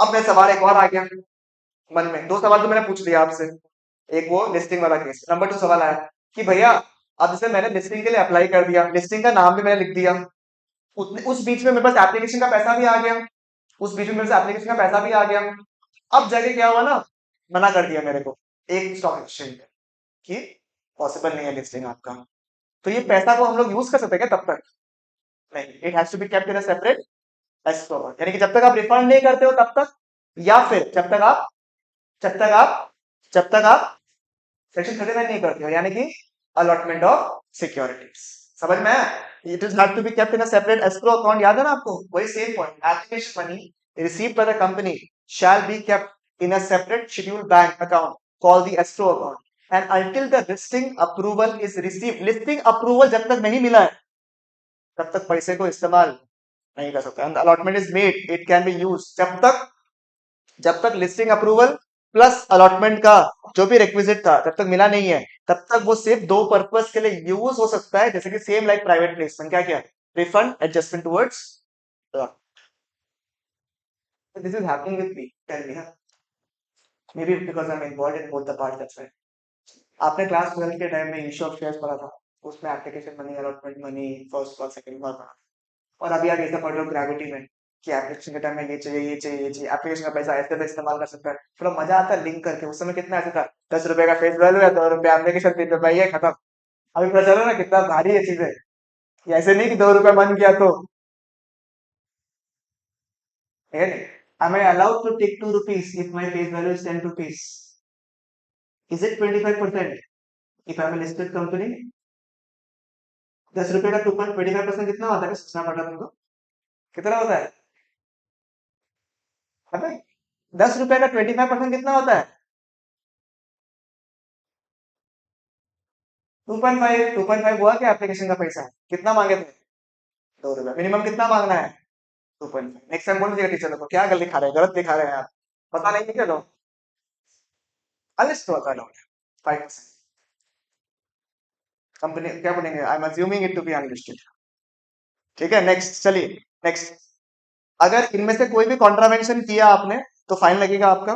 अब मैं सवाल एक और आ गया मन में, दो सवाल तो मैंने पूछ लिया आपसे, एक वो लिस्टिंग वाला केस, नंबर 2 सवाल आया कि भैया अब जैसे मैंने लिस्टिंग के लिए अप्लाई कर दिया, लिस्टिंग का नाम भी मैंने लिख दिया, उस बीच में मेरे पास एप्लीकेशन का पैसा भी आ गया, उस बीच में मेरे पास एप्लीकेशन का पैसा भी आ गया। अब जाके क्या हुआ ना, मना कर दिया मेरे को एक स्टॉक एक्सचेंज कि पॉसिबल नहीं है लिस्टिंग आपका। तो ये पैसा को हम लोग यूज कर सकते हैं क्या तब तक? नहीं, it has to be kept in a separate escrow account, यानी कि जब तक आप रिफंड नहीं करते हो तब तक, या फिर जब तक आप जब तक आप सेक्शन 39 नहीं करते हो, यानी कि अलॉटमेंट ऑफ सिक्योरिटीज। समझ में आया? It is not to be kept in a separate escrow account, याद है ना आपको? वही same point, application money received by the company shall be kept in a separate scheduled bank account called the escrow account and until the listing approval is received. Listing approval जब तक नहीं मिला है तब तक पैसे को इस्तेमाल नहीं कर सकते। And allotment is made, it can B use जब तक लिस्टिंग अप्रूवल प्लस अलॉटमेंट का जो भी रिक्विजिट था जब तक मिला नहीं है, तब तक वो सिर्फ दो पर्पस के लिए यूज हो सकता है, जैसे कि सेम लाइक प्राइवेट प्लेसमेंट। क्या refund adjustment towards, this is happening with me, tell me. May be because I am involved in both the part, that's why. आपने क्लास 12 के टाइम में इशू ऑफ शेयर्स पढ़ा था, उसमें application money, allotment money, first call, second call पढ़ा। और अभी आप ऐसा पढ़ रहे हो ग्रेविटी में कि एप्लीकेशन के टाइम में ये चाहिए, एप्लीकेशन का पैसा ऐसे भी इस्तेमाल कर सकता है। थोड़ा मजा आता है लिंक करके। उस समय कितना ऐसा था, 10 रुपए का फेस वैल्यू है, 2 रुपए एप्लीकेशन फीस है, भाई ये खत्म। अभी पता चलो ना कितना भारी ये चीज है। ये ऐसे नहीं कि 2 रुपए मन किया तो, है नहीं। Am I allowed to take 2 rupees if my face value is 10 rupees? Is it 25% if I'm a listed company? 10 रुपए का 2.25% कितना होता है? सोचना पड़ता तुमको, कितना होता है? अबे 10 रुपए का 25% कितना होता है? 2.5 हुआ क्या एप्लीकेशन का पैसा? कितना मांगे थे? 2 रुपए। मिनिमम कितना मांगना है? 2.5। नेक्स्ट टाइम बोल दीजिएगा टीचर लोग को, क्या गलत दिखा रहे हैं, गलत दिखा रहे हैं आप, पता नहीं क्या लोग अलिस्ट होता है लोग 5%। कंपनी क्या बोलेंगे, I am assuming it to be unlisted. ठीक है, नेक्स्ट चलिए। नेक्स्ट, अगर इनमें से कोई भी कॉन्ट्रावेंशन किया आपने तो फाइन लगेगा आपका।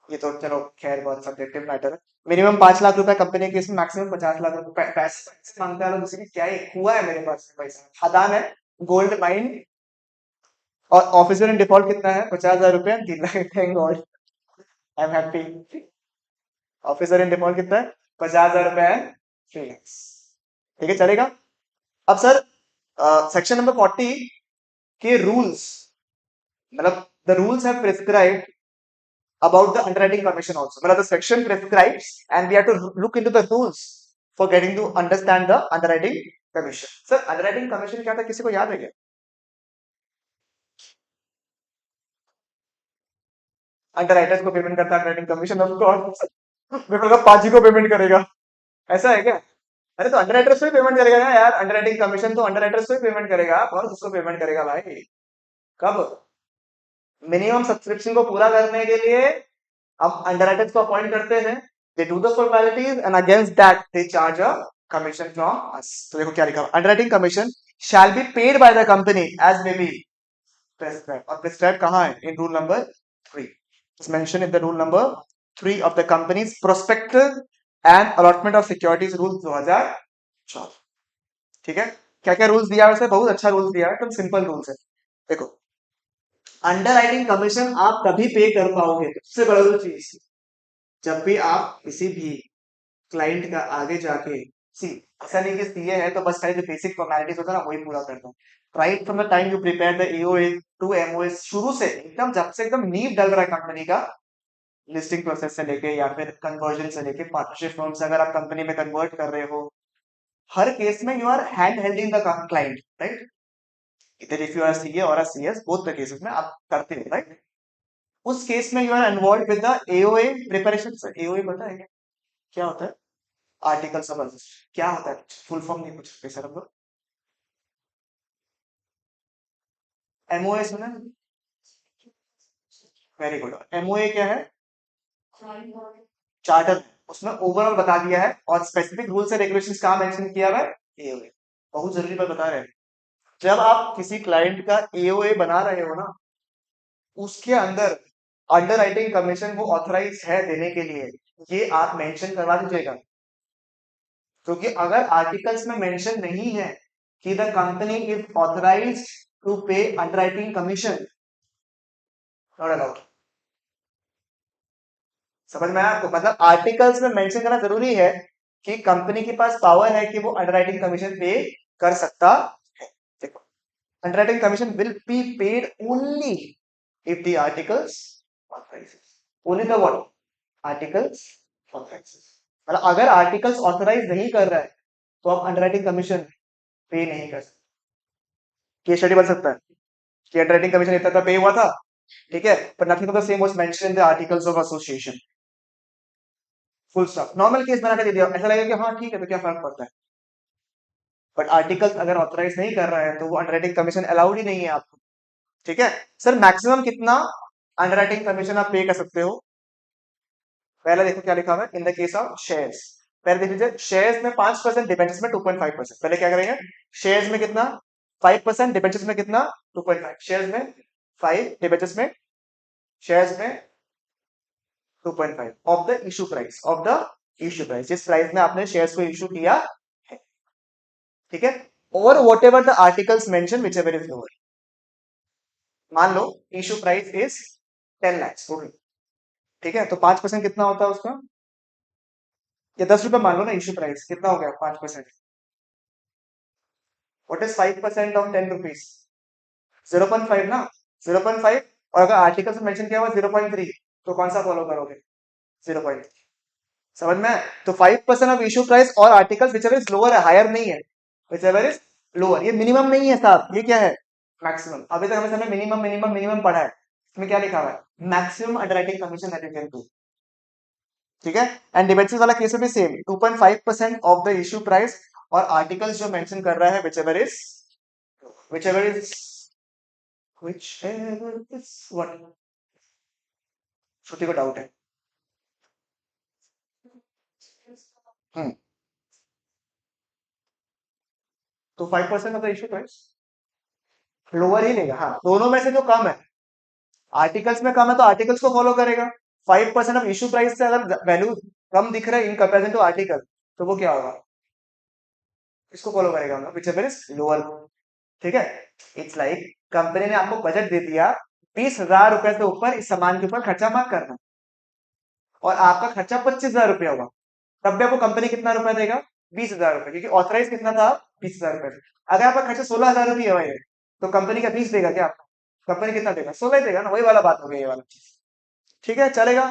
ये तो चलो खैर बहुत सब्जेक्टिव मैटर है। मिनिमम 5 लाख रुपए कंपनी के, इसमें मैक्सिमम 50 लाख रुपए। पैसे मांगते हैं लोग, किसी की क्या है, हुआ है मेरे पास पैसा, खदान है, गोल्ड माइन। और ऑफिसर इन डिफॉल्ट कितना है? 50,000 रुपए, 3 lakh. Thank God, I am happy. Officer in default कितना है? 50,000 रुपए है, 3 lakhs। ठीक है, चलेगा। अब सर सेक्शन नंबर 40 के रूल्स, मतलब the rules have prescribed about the underwriting commission also. मतलब the section prescribes and we have to look into the rules for getting to understand the underwriting commission. Sir, underwriting commission क्या था, किसी को याद है क्या? Underwriters को payment करता है अंडरराइटिंग कमीशन, ऑफ कोर्स। मेरे को लगा पाजी को पेमेंट करेगा, ऐसा है क्या? अरे तो अंडरराइटर्स को ही पेमेंट करेगा ना यार, अंडरराइटिंग कमीशन तो अंडरराइटर्स को ही पेमेंट करेगा, और उसको पेमेंट करेगा भाई। कब? मिनिमम सब्सक्रिप्शन को पूरा करने के लिए हम अंडरराइटर्स को अपॉइंट करते हैं, they do the formalities and against that they charge a commission from us. तो देखो क्या लिखा, underwriting commission shall be paid by the company as may be prescribe. और प्रेस्क्राइब कहाँ है? In rule number 3। It's mentioned in the rule number 3 of the company's prospectus and allotment of securities rules 2004. ठीक है, क्या क्या rules दिया है वैसे, बहुत अच्छा रूल्स दिया है, एकदम सिंपल रूल्स है। देखो, अंडर राइटिंग कमीशन आप तभी पे कर पाओगे, सबसे बड़ा जो चीज, जब भी आप किसी भी क्लाइंट का आगे जाके, सी ऐसा नहीं कि सीए है तो बस खाली जो बेसिक फॉर्मेलिटीज होता है ना वही पूरा करना है। Right from the time you prepare the AOA to MOS, शुरू से एकदम जब से एकदम नींव डल रहा है कंपनी का, लिस्टिंग प्रोसेस से लेके या फिर कन्वर्जन से लेके पार्टनरशिप फर्म से अगर आप कंपनी में कन्वर्ट कर रहे हो, हर केस में you are hand holding the client, right? इधर if you are CA or CS, both the cases में आप करते हो, राइट? उस केस में you are involve with the AOA preparation. Sir AOA पता है क्या क्या होता है? आर्टिकल समझ, क्या होता है, फुल फॉर्म नहीं पूछ सर हम लोग। एमओए सुना? Very good. एमओए क्या है? चार्टर। उसमें ओवरऑल बता दिया है और स्पेसिफिक रूल्स एंड रेगुलेशंस कहाँ मेंशन किया हुआ है? एओए। बहुत जरूरी बात बता रहे हैं। जब आप किसी क्लाइंट का एओए बना रहे हो ना, उसके अंदर अंडर राइटिंग कमीशन वो ऑथराइज है देने के लिए, ये आप मेंशन करवा दीजिएगा। क्योंकि अगर आर्टिकल्स में मेंशन नहीं है कि the company is authorised to pay underwriting commission, not allowed. समझ में आया आपको? मतलब आर्टिकल्स में मेंशन करना जरूरी है कि कंपनी के पास पावर है कि वो अंडरराइटिंग कमीशन पे कर सकता है। देखो, underwriting commission will be paid only if the articles authorises, only the what? Articles authorises. मतलब अगर आर्टिकल्स ऑथराइज नहीं कर रहा है तो आप अंडरराइटिंग कमीशन पे नहीं कर सकते। केस स्टडी बन सकता है कि अंडरराइटिंग कमीशन इतना पे हुआ था, ठीक है, पर nothing of the same was mentioned in the articles of association, full stop. Normal case बना के दे दिया, ऐसा लगेगा कि हाँ ठीक है तो क्या फर्क पड़ता है। बट आर्टिकल अगर ऑथराइज नहीं कर रहा है तो वो अंडरराइटिंग कमीशन अलाउड ही नहीं है आपको। ठीक है सर, मैक्सिमम कितना अंडरराइटिंग कमीशन आप पे कर सकते हो? पहले देखो क्या लिखा हुआ है, in the case of shares. पहले देख लीजिए, शेयर्स में 5%, डिबेंचर्स में 2.5%। पहले क्या करेंगे, शेयर्स में कितना? 5%, डिबेंचर्स में कितना? 2.5। शेयर्स में 5, डिबेंचर्स में, शेयर्स में 2.5 of the issue price, of the issue price, जिस प्राइस में आपने शेयर्स को इशू किया है। ठीक है, और what ever the articles mention which ever is lower. मान लो इशू प्राइस इज 10 लाख, ठीक है, तो 5% कितना होता है उसका? या 10 रुपए मान लो ना, इशू प्राइस कितना हो गया 5%? What is 5% of 10 rupees? 0.5 ना, 0.5। और अगर आर्टिकल में मेंशन किया हुआ 0.3, तो कौन सा फॉलो करोगे? 0.3। समझ में? तो 5% ऑफ इशू प्राइस और article which ever is lower है, हायर नहीं है, विच एवर इज लोअर। ये मिनिमम नहीं है साहब, ये क्या है? मैक्सिमम। अभी तक हमें समय मिनिमम मिनिमम मिनिमम पढ़ा है, इसमें क्या लिखा हुआ है? Maximum underwriting commission that you can do. ठीक है, एंड डिबेंचर्स वाला केस में भी same, 2.5% of the issue price, और आर्टिकल्स जो मेंशन कर रहा है whichever is what, Shruti को डाउट है। हम्म, तो 5% of the issue price lower ही लेगा। हाँ, दोनों में से जो कम है, आर्टिकल्स में कम है तो आर्टिकल्स को फॉलो करेगा। 5% ऑफ इशू प्राइस से अगर वैल्यू कम दिख रहा है इन कंपेरिजन टू आर्टिकल, तो वो क्या होगा? इसको फॉलो करेगा ना, विच एवर इज लोअर। ठीक है, इट्स लाइक कंपनी ने आपको बजट दे दिया, 20,000 रुपए से ऊपर इस सामान के ऊपर खर्चा मत करना, और आपका खर्चा 25,000 रुपया हुआ, तब भी आपको कंपनी कितना रुपया देगा? 20,000 रुपए, क्योंकि ऑथराइज कितना था? 20,000 रुपए। अगर आपका खर्चा 16,000 रुपया है तो कंपनी का 20 देगा क्या आपको? कंपनी कितना देगा? 16 देगा ना, वही वाला बात हो गई, ये वाला चीज। ठीक है, चलेगा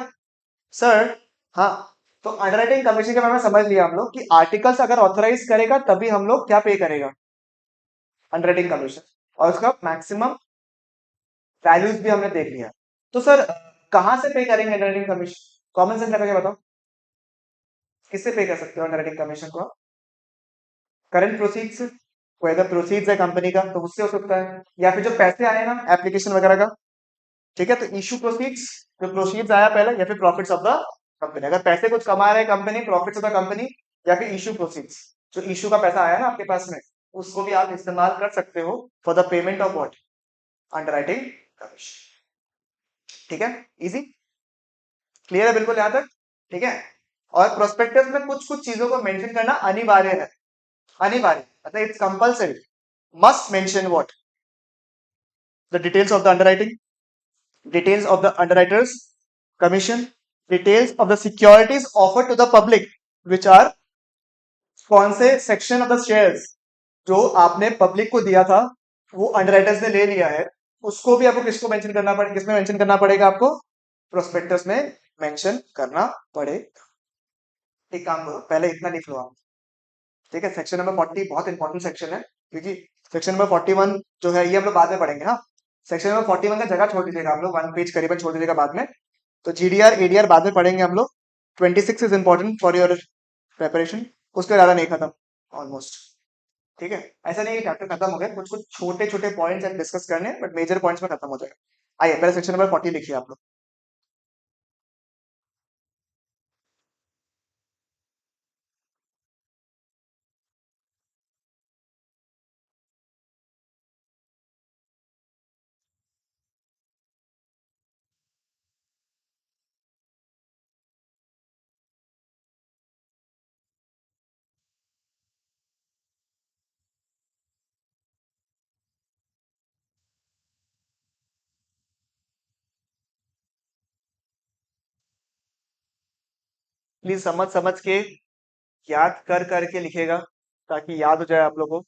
सर? हाँ, तो अंडरराइटिंग कमीशन के बारे में समझ लिया हम लोग कि आर्टिकल्स अगर ऑथराइज करेगा तभी हम लोग क्या पे करेगा? अंडरराइटिंग कमीशन, और उसका मैक्सिमम वैल्यूज भी हमने देख लिया। तो सर कहां से पे करेंगे अंडरराइटिंग कमीशन? कॉमन सेंस लगा के बताओ, किससे पे कर सकते हो अंडरराइटिंग कमीशन को? करंट प्रोसीड्स, कोई अगर प्रोसीड्स है कंपनी का तो उससे हो सकता है, या फिर जो पैसे आए ना एप्लीकेशन वगैरह का। ठीक है, तो इशू प्रोसीड्स, जो प्रोसीड्स आया पहले, या फिर प्रॉफिट्स ऑफ द कंपनी, अगर पैसे कुछ कमा रहे company, profits of the company, या फिर इशू प्रोसीड्स, जो इशू का पैसा आया ना आपके पास में, उसको भी आप इस्तेमाल कर सकते हो for the payment of what? Underwriting commission. ठीक है, इजी। क्लियर है बिल्कुल यहां तक? ठीक है। और प्रोस्पेक्टस में कुछ कुछ चीजों को मेंशन करना अनिवार्य है, अनिवार्य मतलब it's compulsory, must mention what, the details of the underwriting, details of the underwriters commission, details of the securities offered to the public which are कौन से सेक्शन ऑफ द शेयर्स जो आपने पब्लिक को दिया था, वो अंडरराइटर्स ने ले लिया है, उसको भी आपको किसको मेंशन करना पड़ेगा, किसमें मेंशन करना पड़ेगा आपको, प्रोस्पेक्टस में मेंशन करना पड़ेगा। एक काम करो, पहले इतना लिख लो आप। ठीक है, सेक्शन नंबर 40 बहुत इंपॉर्टेंट सेक्शन है, क्योंकि सेक्शन नंबर 41 जो है ये हम लोग बाद में पढ़ेंगे। हाँ, सेक्शन नंबर 41 का जगह छोड़ दीजिएगा आप लोग, 1 पेज करीबन छोड़ दीजिएगा बाद में। तो जीडीआर एडीआर बाद में पढ़ेंगे हम लोग। 26 is important for your preparation, उसके ज्यादा नहीं खत्म ऑलमोस्ट। ठीक है, ऐसा नहीं चैप्टर खत्म हो गया, कुछ कुछ छोटे छोटे पॉइंट्स डिस्कस करने, बट मेजर पॉइंट्स में खत्म हो जाएगा। आइए पहले सेक्शन नंबर 40 लिखिए आप लोग। प्लीज समझ समझ के, याद कर करके लिखेगा, ताकि याद हो जाए आप लोगों को।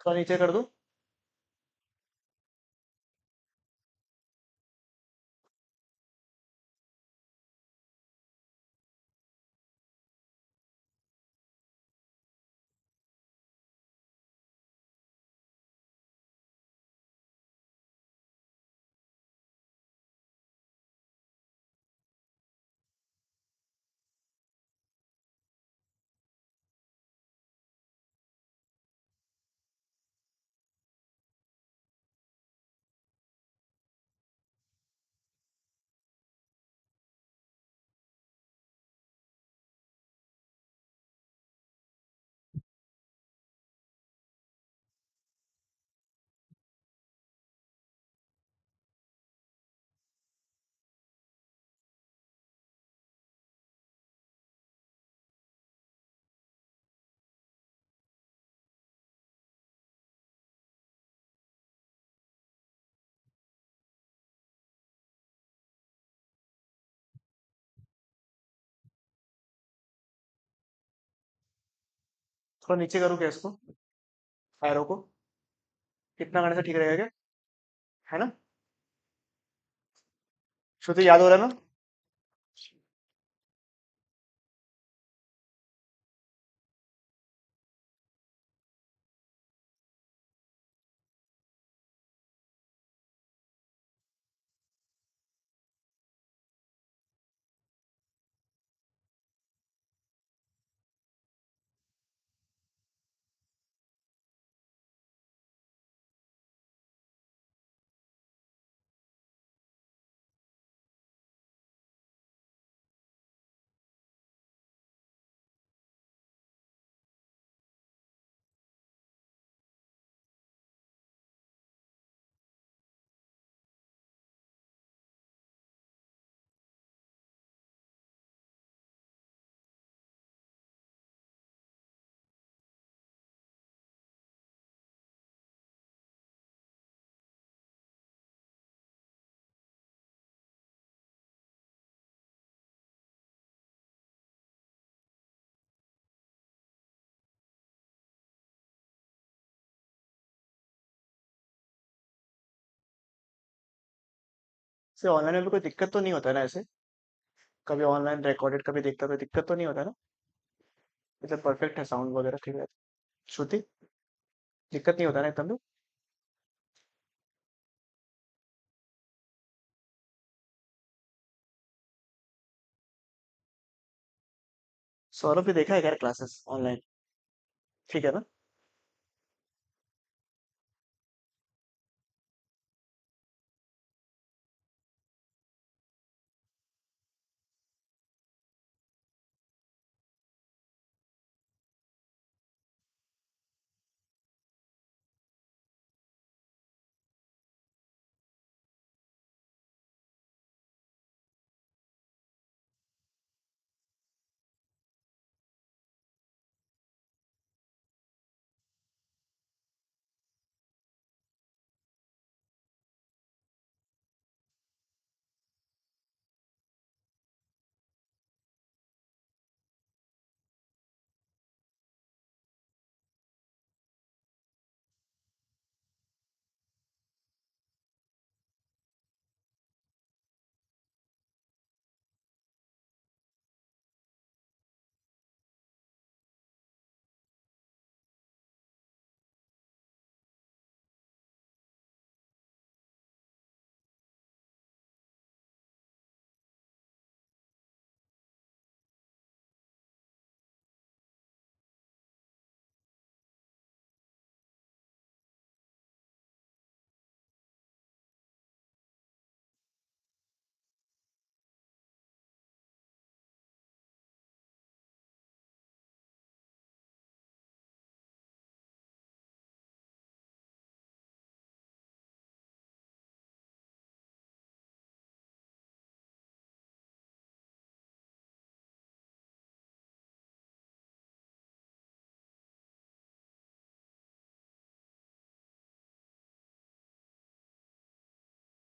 थोड़ा नीचे कर दो। थोड़ा नीचे करूँ क्या इसको, एरो को? कितना करने से ठीक रहेगा क्या, है ना? श्रुति याद हो रहा है ना? से ऑनलाइन में भी कोई दिक्कत तो नहीं होता है ना ऐसे? कभी ऑनलाइन रिकॉर्डेड कभी देखता, कोई दिक्कत तो नहीं होता ना? मतलब परफेक्ट है, साउंड वगैरह ठीक है? श्रुति, दिक्कत नहीं होता ना एकदम भी? सौरभ भी देखा है यार क्लासेस ऑनलाइन? ठीक है ना?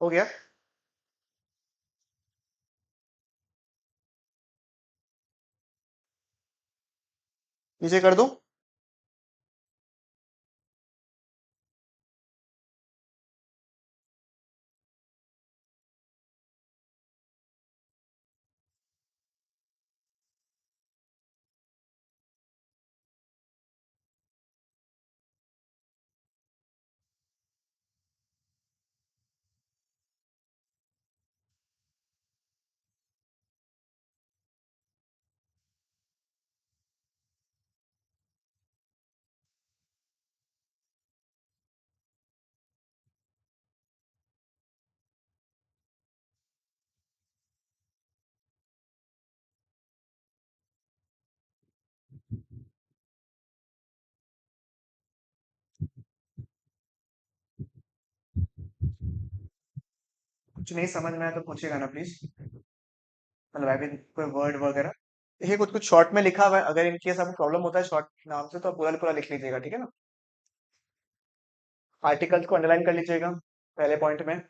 हो गया? नीचे कर दूं? कुछ नहीं समझ में आया तो पूछिएगा ना प्लीज। मतलब आई मीन कोई वर्ड वगैरह। ये कुछ कुछ शॉर्ट में लिखा हुआ है, अगर इन केस आपको प्रॉब्लम होता है शॉर्ट नाम से तो आप पूरा पूरा लिख लीजिएगा, ठीक है ना? आर्टिकल्स को अंडरलाइन कर लीजिएगा पहले पॉइंट में।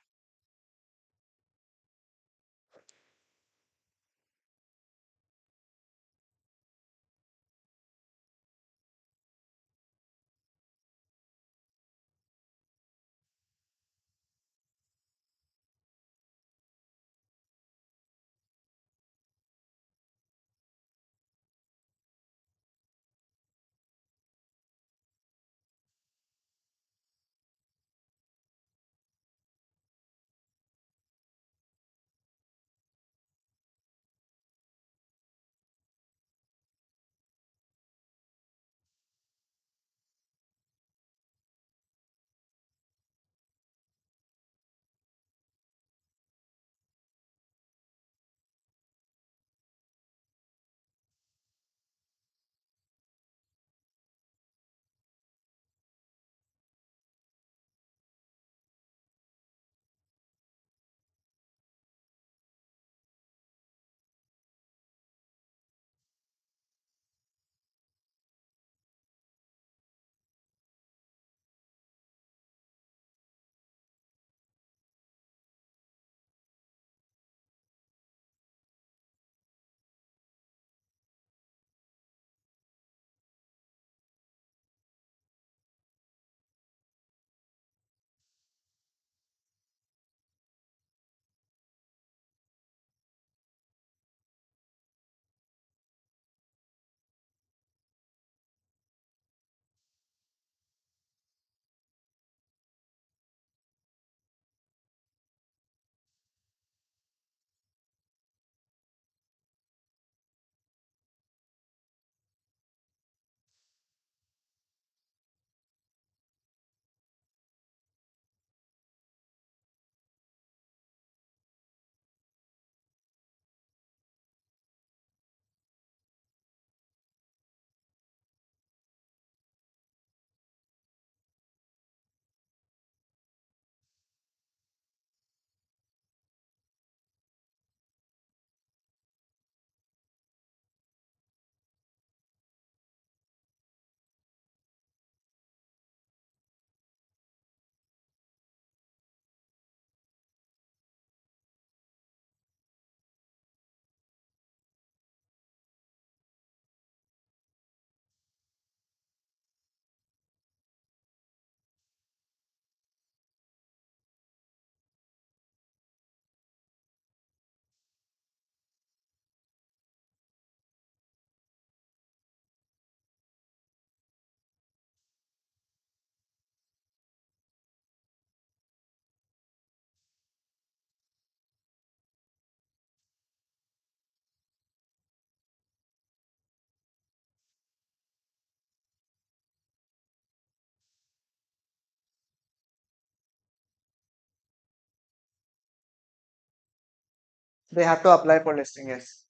They have to apply for listing, yes.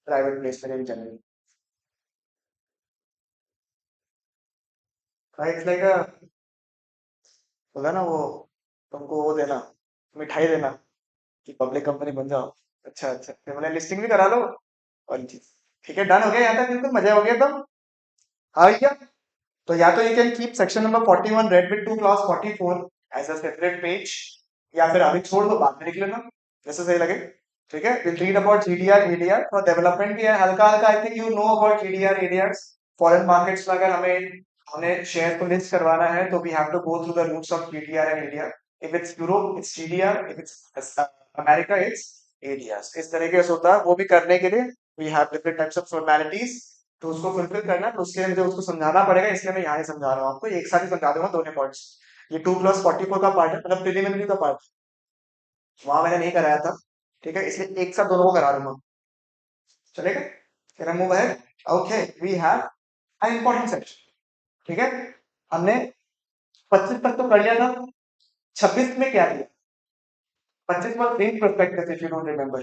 Private placement in general. It's like a होगा ना वो, तुमको वो देना, मिठाई देना कि पब्लिक कंपनी बन जाओ। अच्छा अच्छा, फिर बोले लिस्टिंग भी करा लो और चीज। ठीक है, डन हो गया यहाँ तक, बिल्कुल मजा हो गया एकदम। हाँ क्या, तो या तो you can keep section number 41 read with to class 44 as a separate page, या फिर अभी छोड़ दो, बाद में लिख लेना जैसे सही लगे। ठीक है, will read about GDR ADR और डेवलपमेंट भी है हल्का हल्का। I think you know about GDR ADR. Foreign markets में अगर हमें हमें शेयर को लिस्ट करवाना है तो we have to go through the routes of GDR and ADR. If it's Europe it's GDR, if it's America it's ADR. इस तरीके से होता है। वो भी करने के लिए we have different types of formalities, तो उसको फुलफिल करना है, तो उसके लिए मुझे उसको समझाना पड़ेगा, इसलिए मैं यहाँ ही समझा रहा हूँ आपको, एक साथ ही समझा दूंगा दोनों पॉइंट्स। ये 2+44 का पार्ट है, मतलब प्रिलिमिनरी का पार्ट, वहां मैंने नहीं कराया था। ठीक है, इसलिए एक साथ दोनों को करा दूंगा। चलेगा, can I move ahead? Okay, we have an important section. ठीक है, हमने 25 तक तो कर लिया था। 26 में क्या दिया? 25 was deemed prospectus, if you don't remember.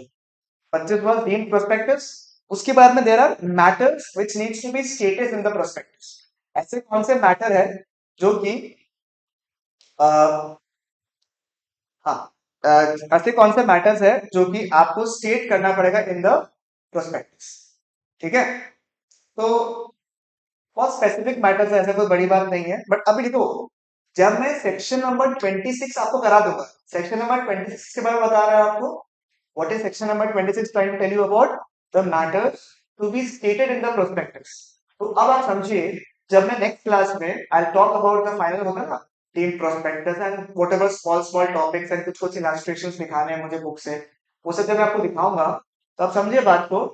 25 was deemed prospectus. उसके बाद में there are matters which needs to be stated in the prospectus. ऐसे कौन से मैटर है जो कि हाँ, ऐसे कौन से मैटर्स है जो कि आपको स्टेट करना पड़ेगा इन द प्रोस्पेक्टस। ठीक है, तो बहुत स्पेसिफिक मैटर्स है, ऐसा कोई बड़ी बात नहीं है। बट अभी देखो, जब मैं सेक्शन नंबर 26 आपको करा दूंगा, सेक्शन नंबर 26 के बारे में बता रहा है आपको, what is section number 26 trying to tell you about the matters to be stated in the prospectus. तो अब आप समझिए, जब मैं नेक्स्ट क्लास में I talk about the final होगा ना, team prospectus and whatever small small topics and कुछ कुछ इलस्ट्रेशंस दिखाने हैं मुझे बुक से, वो सब जब मैं आपको दिखाऊंगा, तो आप समझिए बात को।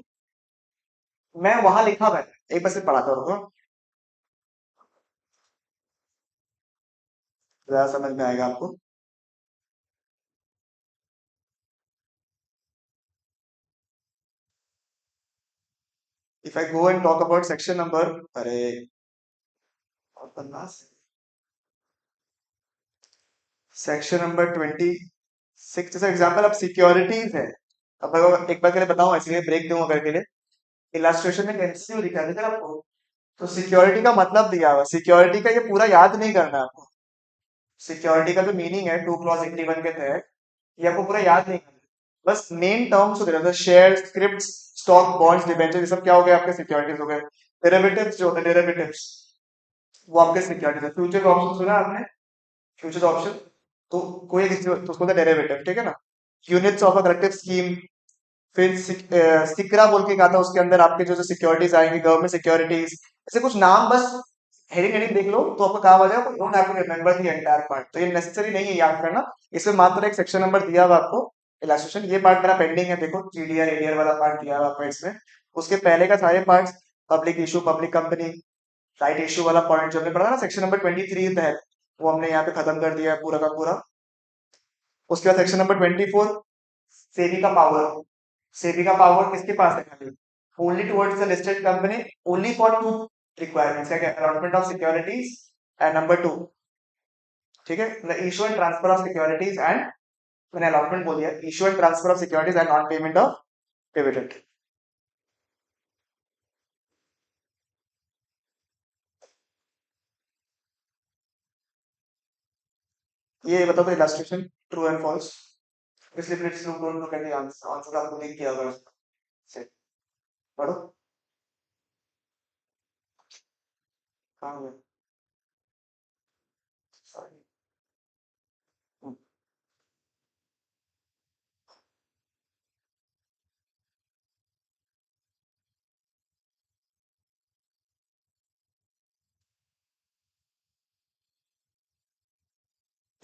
मैं वहां लिखा हुआ है, एक बार से पढ़ाता हूँ, ज्यादा समझ में आएगा आपको। If I go and talk about section number, अरे और पन्ना सेक्शन नंबर 26, जैसे एग्जाम्पल अब सिक्योरिटीज है। अब मैं एक बार के लिए बताऊं, इसलिए ब्रेक दूंगा करके लिए। इलास्ट्रेशन में एमसीक्यू दिखा देगा आपको, तो सिक्योरिटी का मतलब दिया हुआ, सिक्योरिटी का ये पूरा याद नहीं करना है आपको। सिक्योरिटी का जो मीनिंग है 2 क्लॉज 81 के तहत, ये आपको पूरा याद नहीं करना, बस मेन टर्म्स हो गए, share script stock bonds debenture, ये सब क्या हो गए आपके सिक्योरिटीज हो गए। डेरिवेटिव्स जो होते हैं, डेरिवेटिव्स वो आपके सिक्योरिटीज है। फ्यूचर ऑप्शन सुना आपने? फ्यूचर ऑप्शन, तो कोई एक तो उसको बोलते हैं डेरिवेटिव, ठीक है ना। Units of a collective scheme, फिर सिकरा बोल के कहा था, उसके अंदर आपके जो जो सिक्योरिटीज आएंगे, गवर्नमेंट सिक्योरिटीज, ऐसे कुछ नाम, बस हेडिंग हेडिंग देख लो तो आपको काम आ जाएगा। Don't have to remember the entire part, तो ये नेसेसरी नहीं है याद करना। इसमें मात्र एक सेक्शन नंबर दिया हुआ आपको, इलास्ट्रेशन, ये पार्ट मेरा पेंडिंग है, देखो जीडीआर एडीआर वाला पार्ट दिया हुआ आपको इसमें। उसके पहले का सारे parts, public issue, public company, right issue वाला पॉइंट जो हमने पढ़ा ना सेक्शन नंबर 23 तहत, वो हमने यहाँ पे खत्म कर दिया है पूरा का पूरा। उसके बाद सेक्शन नंबर 24, सेबी का पावर। सेबी का पावर किसके पास है? खाली only towards the listed company, only for two requirements, क्या क्या, allotment of securities and number 2, ठीक है, मतलब issue and transfer of securities and, मैंने अलॉटमेंट बोल दिया, issue and transfer of securities and non payment of dividend. ये बता दो इलस्ट्रेशन, ट्रू एंड फॉल्स, इसलिए फिर true don't know can answer, answer आपको लिख किया होगा से पढ़ो। कहाँ गए? सॉरी,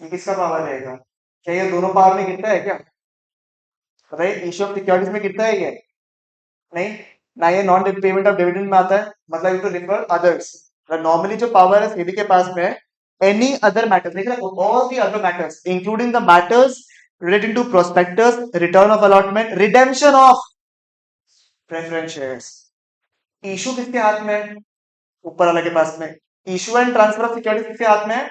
ये किसका पावर रहेगा? क्या ये दोनों पावर में गिरता है क्या? बताइए, इशू ऑफ सिक्योरिटीज में गिरता है ये? नहीं, ना ये नॉन पेमेंट ऑफ डिविडेंड में आता है, मतलब टू रिफर अदर्स। नॉर्मली जो पावर है सेबी के पास में, एनी अदर मैटर्स, देख रहे हो, all the other matters including the matters relating to prospectus, return of allotment, redemption of preference shares. Issue किसके हाथ में है? ऊपर वाले के पास में। Issue and transfer of securities किसके हाथ में है?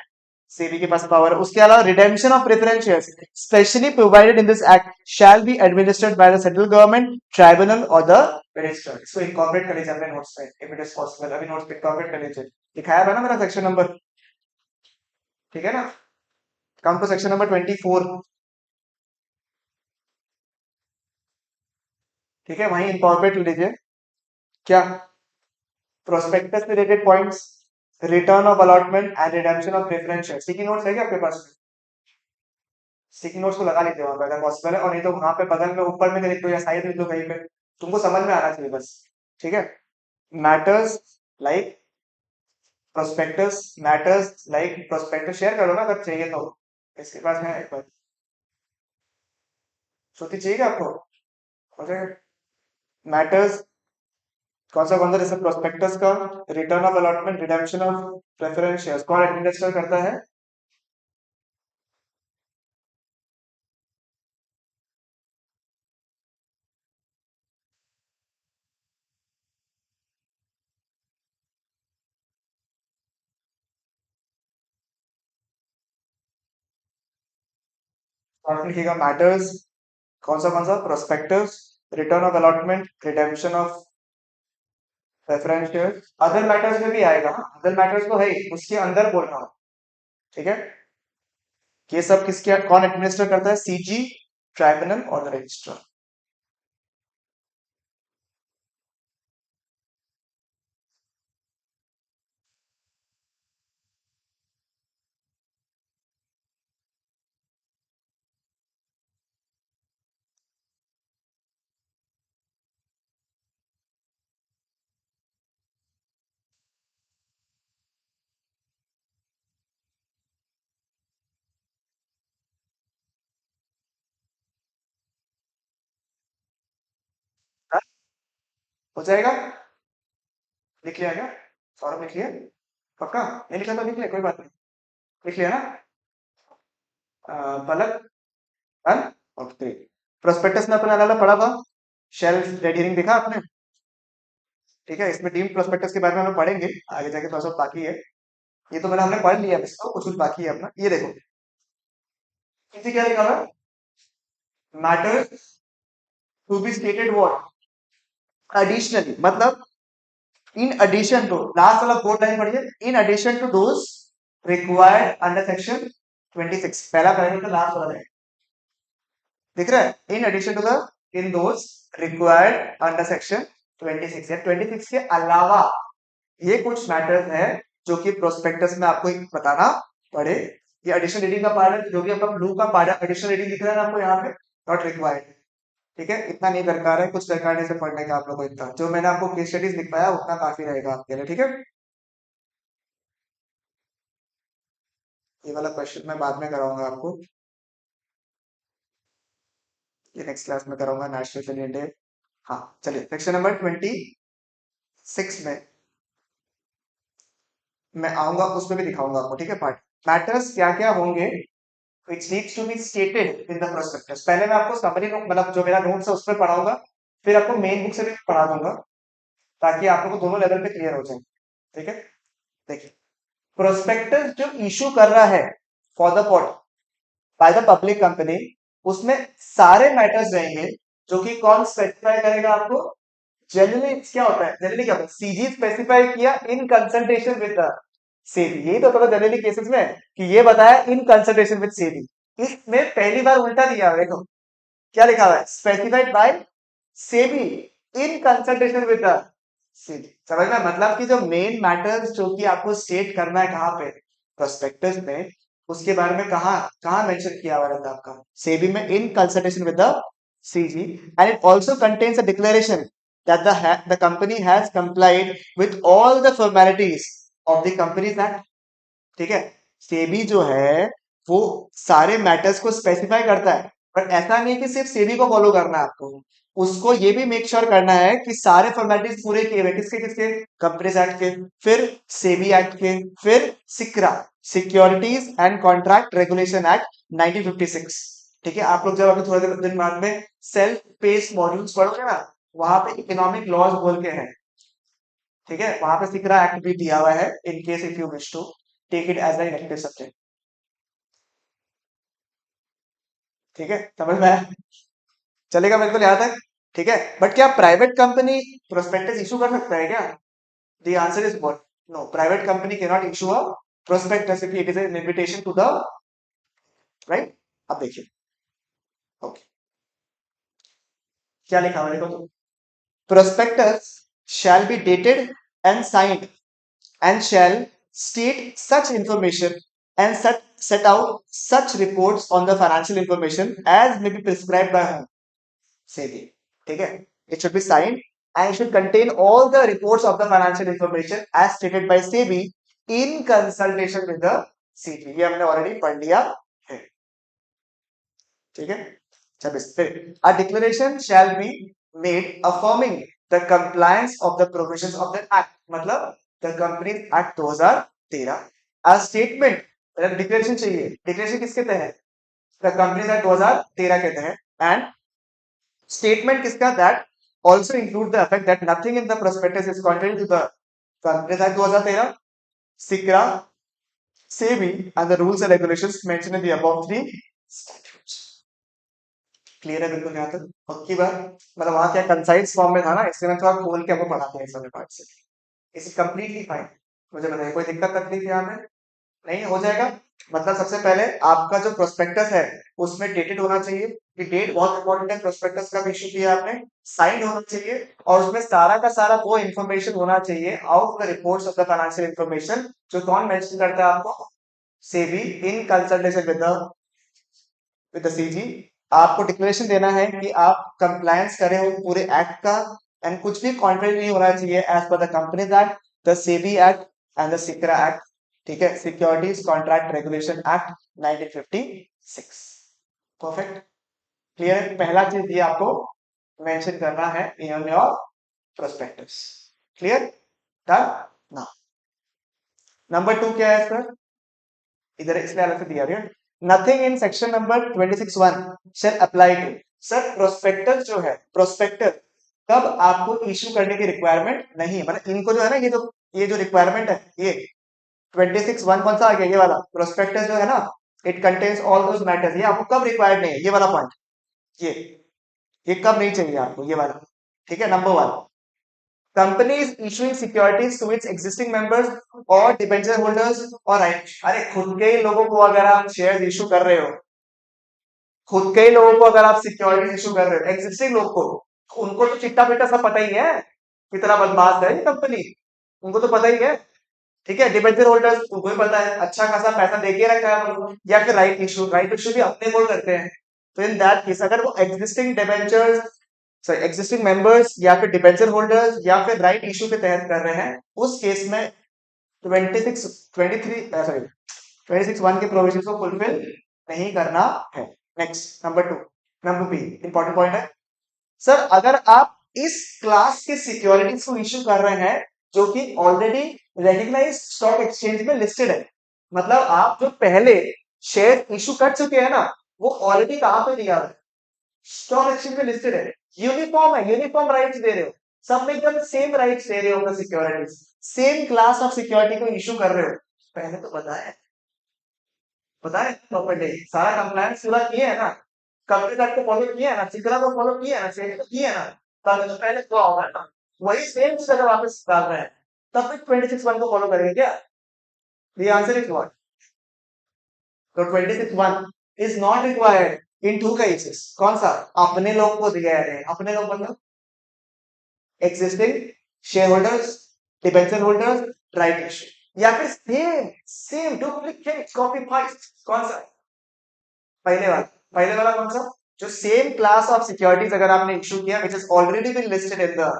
सेबी के पास पावर है। उसके अलावा redemption of preference shares specially provided in this act shall be administered by the central government tribunal और द रजिस्टर। इसको इनकॉर्पोरेट कर लीजिए अपने नोट्स में इफ इट इज पॉसिबल। अभी नोट्स पे इनकॉर्पोरेट कर लीजिए। दिखाया था ना मेरा सेक्शन नंबर, ठीक है ना। कम टू सेक्शन नंबर 24, ठीक है, वहीं इनकॉर्पोरेट कर लीजिए। क्या prospectus related points, return of allotment and redemption of preference share. Sticky notes है क्या आपके पास? स्टिकी नोट्स को लगा लीजिए वहां पे अगर पॉसिबल है, और नहीं तो वहां पे बगल में ऊपर में लिख दो या साइड में लिख दो कहीं पे, तुमको समझ में आना चाहिए बस, ठीक है। मैटर्स लाइक प्रोस्पेक्टस शेयर करो ना अगर चाहिए तो। इसके पास है एक बार, श्रुति चाहिए क्या आपको? हो जाएगा। मैटर्स कौन सा जैसे प्रोस्पेक्टस का, return of allotment, redemption of preference shares कौन एडमिनिस्टर करता है? कौन लिखिएगा? मैटर्स कौन सा prospectus, return of allotment, redemption of preference shares. Other matters में भी आएगा, अदर मैटर्स तो है ही, उसके अंदर बोल रहा हूँ, ठीक है। ये सब किसके कौन एडमिनिस्टर करता है? सीजी, ट्राइब्यूनल और द रजिस्ट्रार। हो जाएगा। लिख लिया क्या सौरभ? लिख लिया पक्का? नहीं लिखा तो लिख लिया, कोई बात नहीं। लिख लिया ना? पलक, डन, ओके। प्रोस्पेक्टस में अपना अलग पढ़ा था, शेल्फ रेड हियरिंग देखा आपने, ठीक है। इसमें डीम्ड प्रोस्पेक्टस के बारे में हम पढ़ेंगे आगे जाके, थोड़ा सा बाकी है। ये तो मैंने हमने पढ़ लिया, इसको कुछ कुछ बाकी है अपना। ये देखो इसे क्या लिखा हुआ है? Matter to be stated what additionally, मतलब इन एडिशन टू, लास्ट वाला फोर्थ लाइन पढ़िए, in addition to those required under section 26, पहला पैराग्राफ का लास्ट वाला है, दिख रहा है? In addition to the, in those required under section 26 या 26 के अलावा ये कुछ मैटर्स है जो कि प्रोस्पेक्टस में आपको एक बताना पड़े। ये एडिशनल रीडिंग का पार्ट है, जो भी आपका ब्लू का पार्ट है, एडिशनल रीडिंग दिख रहा है ना आपको यहाँ पे, नॉट रिक्वायर्ड, ठीक है। इतना नहीं दरकार है, कुछ दरकार नहीं से पढ़ने का आप लोगों को। इतना जो मैंने आपको केस स्टडीज दिखाया उतना काफी रहेगा आपके लिए, ठीक है। ये वाला क्वेश्चन मैं बाद में कराऊंगा आपको, ये नेक्स्ट क्लास में कराऊंगा, नेशनल चलिए डे। हाँ चलिए, सेक्शन नंबर 26 में मैं आऊंगा, उसमें भी दिखाऊंगा आपको, ठीक है। पार्ट मैटर्स क्या क्या होंगे which needs to be stated in the prospectus। पहले मैं आपको समरी मतलब जो मेरा नोट्स है उस पर पढ़ाऊंगा, फिर आपको मेन बुक से भी पढ़ा दूंगा, ताकि आप लोग को दोनों लेवल पे क्लियर हो जाए, ठीक है। देखिए, प्रोस्पेक्टस जो इशू कर रहा है for the pot by the public company, उसमें सारे मैटर्स रहेंगे जो कि कौन स्पेसिफाई करेगा आपको? जनरली क्या होता है, जनरली क्या होता है, सीजी स्पेसिफाई किया in consultation with the SEBI. यही तो होता है जनरली केसेस में, कि ये बताया इन कंसल्टेशन विद सेबी। इसमें पहली बार उल्टा दिया हुआ है, देखो क्या लिखा हुआ है, specified by SEBI in consultation with the SEBI. समझ में? मतलब कि जो मेन मैटर्स जो कि आपको स्टेट करना है कहाँ पे, प्रोस्पेक्टस में, उसके बारे में कहाँ कहाँ मेंशन किया हुआ रहता है आपका? सेबी में, in consultation with the CG. And it also contains a declaration that the company has complied with all the formalities of the Companies Act, ठीक है। सेबी जो है वो सारे मैटर्स को स्पेसिफाई करता है, पर ऐसा नहीं कि सिर्फ सेबी को फॉलो करना है आपको, उसको ये भी मेक श्योर करना है कि सारे फॉर्मेलिटीज पूरे किए हुए, किसके किसके? कंपनीज एक्ट के, फिर सेबी एक्ट के, फिर SCRA, securities and contract regulation act 1956, ठीक है। आप लोग जब अभी थोड़े दिन बाद में सेल्फ पेस मॉड्यूल्स पढ़ोगे ना, वहां पे इकोनॉमिक लॉज बोल के हैं, ठीक है। वहां पे सिक्रा एक्ट भी दिया हुआ है, in case if you wish to take it as an elective subject. ठीक है, समझ में आया? चलेगा बिल्कुल यहाँ तक? ठीक है, बट क्या प्राइवेट कंपनी प्रोस्पेक्टस इशू कर सकता है क्या? The answer is what? No, private company can not issue a prospectus if it is an invitation to the right. अब देखिए, ओके, क्या लिखा हुआ है देखो, prospectus shall be dated and signed and shall state such information and set out such reports on the financial information as may be prescribed by whom? SEBI. ठीक है, it should be signed and it should contain all the reports of the financial information as stated by SEBI in consultation with the CG. ये हमने already पढ़ लिया है, ठीक है। जब इस पे a declaration shall be made affirming the compliance of the provisions of the act, मतलब the Companies Act 2013, a statement, मतलब डिक्लेरेशन चाहिए, डिक्लेरेशन किसके तहत? the Companies Act 2013 के तहत, and statement किसका? that also include the effect that nothing in the prospectus is contrary to the Companies Act 2013, SICRA, SEBI and the rules and regulations mentioned in the above three statutes. Clear है बिल्कुल यहाँ तक? पक्की बात? मतलब वहां क्या कंसाइज फॉर्म में था ना, इसलिए मैं थोड़ा खोल के आपको पढ़ाते हैं इस वाले पार्ट से। इस कंप्लीटली फाइन, मुझे बताइए कोई दिक्कत तकलीफ यहाँ पे नहीं हो जाएगा? मतलब सबसे पहले आपका जो प्रोस्पेक्टस है उसमें डेटेड होना चाहिए, कि डेट बहुत इंपॉर्टेंट है, प्रोस्पेक्टस का इशू किया आपने, साइंड होना चाहिए, और उसमें सारा का सारा वो इन्फॉर्मेशन होना चाहिए out the reports of the financial information, जो कौन मेंशन करता है आपको? SEBI in consultation with the CG. आपको डिक्लेरेशन देना है कि आप कंप्लायंस करें हो पूरे एक्ट का, एंड कुछ भी कॉन्ट्रेरी नहीं होना चाहिए as per the companies act, the SEBI act and the SCRA act, ठीक है, securities contract regulation act 1956। Perfect, clear है? पहला चीज ये आपको मेंशन करना है in your prospectus. Clear? Done? ना, नंबर 2 क्या है सर? इधर इसलिए अलग से दिया गया, nothing in section number 26(1) shall apply to. Sir prospectus जो है, प्रोस्पेक्टस कब आपको इशू करने की रिक्वायरमेंट नहीं है, मतलब इनको जो है ना, ये जो रिक्वायरमेंट है, ये 26(1) कौन सा आ गया? ये वाला प्रोस्पेक्टस जो है ना, it contains all those matters, ये आपको कब रिक्वायर्ड नहीं है? ये वाला पॉइंट, ये ये कब नहीं चाहिए आपको? ये वाला, ठीक है। Number 1, company is issuing securities to its existing members or debenture holders or right. अरे खुद के ही लोगों को अगर आप शेयर इशू कर रहे हो, खुद के ही लोगों को अगर आप सिक्योरिटी इशू कर रहे हो, एग्जिस्टिंग लोग को, उनको तो चिट्टा पिट्टा सब पता ही है, कितना बदमाश है ये कंपनी, उनको तो पता ही है, ठीक है। डिबेंचर होल्डर्स उनको भी पता है, अच्छा खासा पैसा देके रखा है उनको। या फिर राइट इशू भी अपने को करते हैं, तो इन दैट केस अगर वो existing debentures, sorry existing members या फिर डिबेंचर होल्डर्स या फिर राइट इशू के तहत कर रहे हैं, उस केस में 26 23 सॉरी 26(1) के प्रोविजन को फुलफिल नहीं करना है। Next, number 2, number be important point है सर, अगर आप इस क्लास के सिक्योरिटीज को इश्यू कर रहे हैं जो कि ऑलरेडी रेकग्नाइज स्टॉक एक्सचेंज में लिस्टेड है, मतलब आप जो पहले शेयर इशू कर चुके हैं ना, वो ऑलरेडी कहां पे दिया है? स्टॉक एक्सचेंज में लिस्टेड है, यूनिफॉर्म है, यूनिफॉर्म राइट्स दे रहे हो, सब में एकदम सेम राइट्स दे रहे हो, securities same class of security को इशू कर रहे हो, पहले तो बताए प्रॉपर्ली सारा कंप्लायंस पूरा किए है ना, कंपनी एक्ट को फॉलो किया है ना, सिक्योर को फॉलो किया है ना, सेम तो किया है ना, तब तो पहले क्या होगा ना, वही सेम चीज अगर वापस डाल रहे हैं, तब भी 26(1) को फॉलो करेंगे क्या? The answer is what? तो 26(1) is not required in 2 cases. कौन सा? अपने लोग को दिया है, अपने लोग मतलब existing share holders, debenture holders, right issue, या फिर same same duplicate copy past. कौन सा? पहले वाला कौन सा? जो सेम क्लास ऑफ सिक्योरिटीज अगर आपने इशू किया which is already been listed in the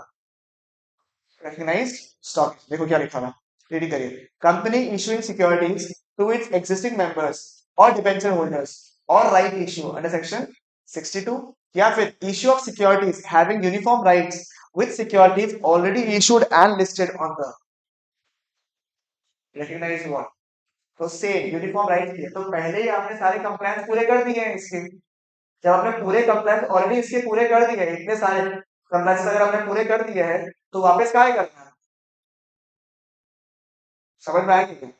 recognized stock। देखो क्या लिखा है, रीडिंग करिए, company issuing securities to its existing members or debenture holders or right issue under section 62, या फिर issue of securities having uniform rights with securities already issued and listed on the recognized one। तो same uniform rights दिए, तो पहले ही आपने सारे compliance पूरे कर दिए हैं इसके, जब आपने पूरे कंप्लायंस ऑलरेडी इसके पूरे कर दिए हैं, इतने सारे कंप्लायंस अगर आपने पूरे कर दिए हैं, तो वापस क्या करना है? समझ में आया कि नहीं?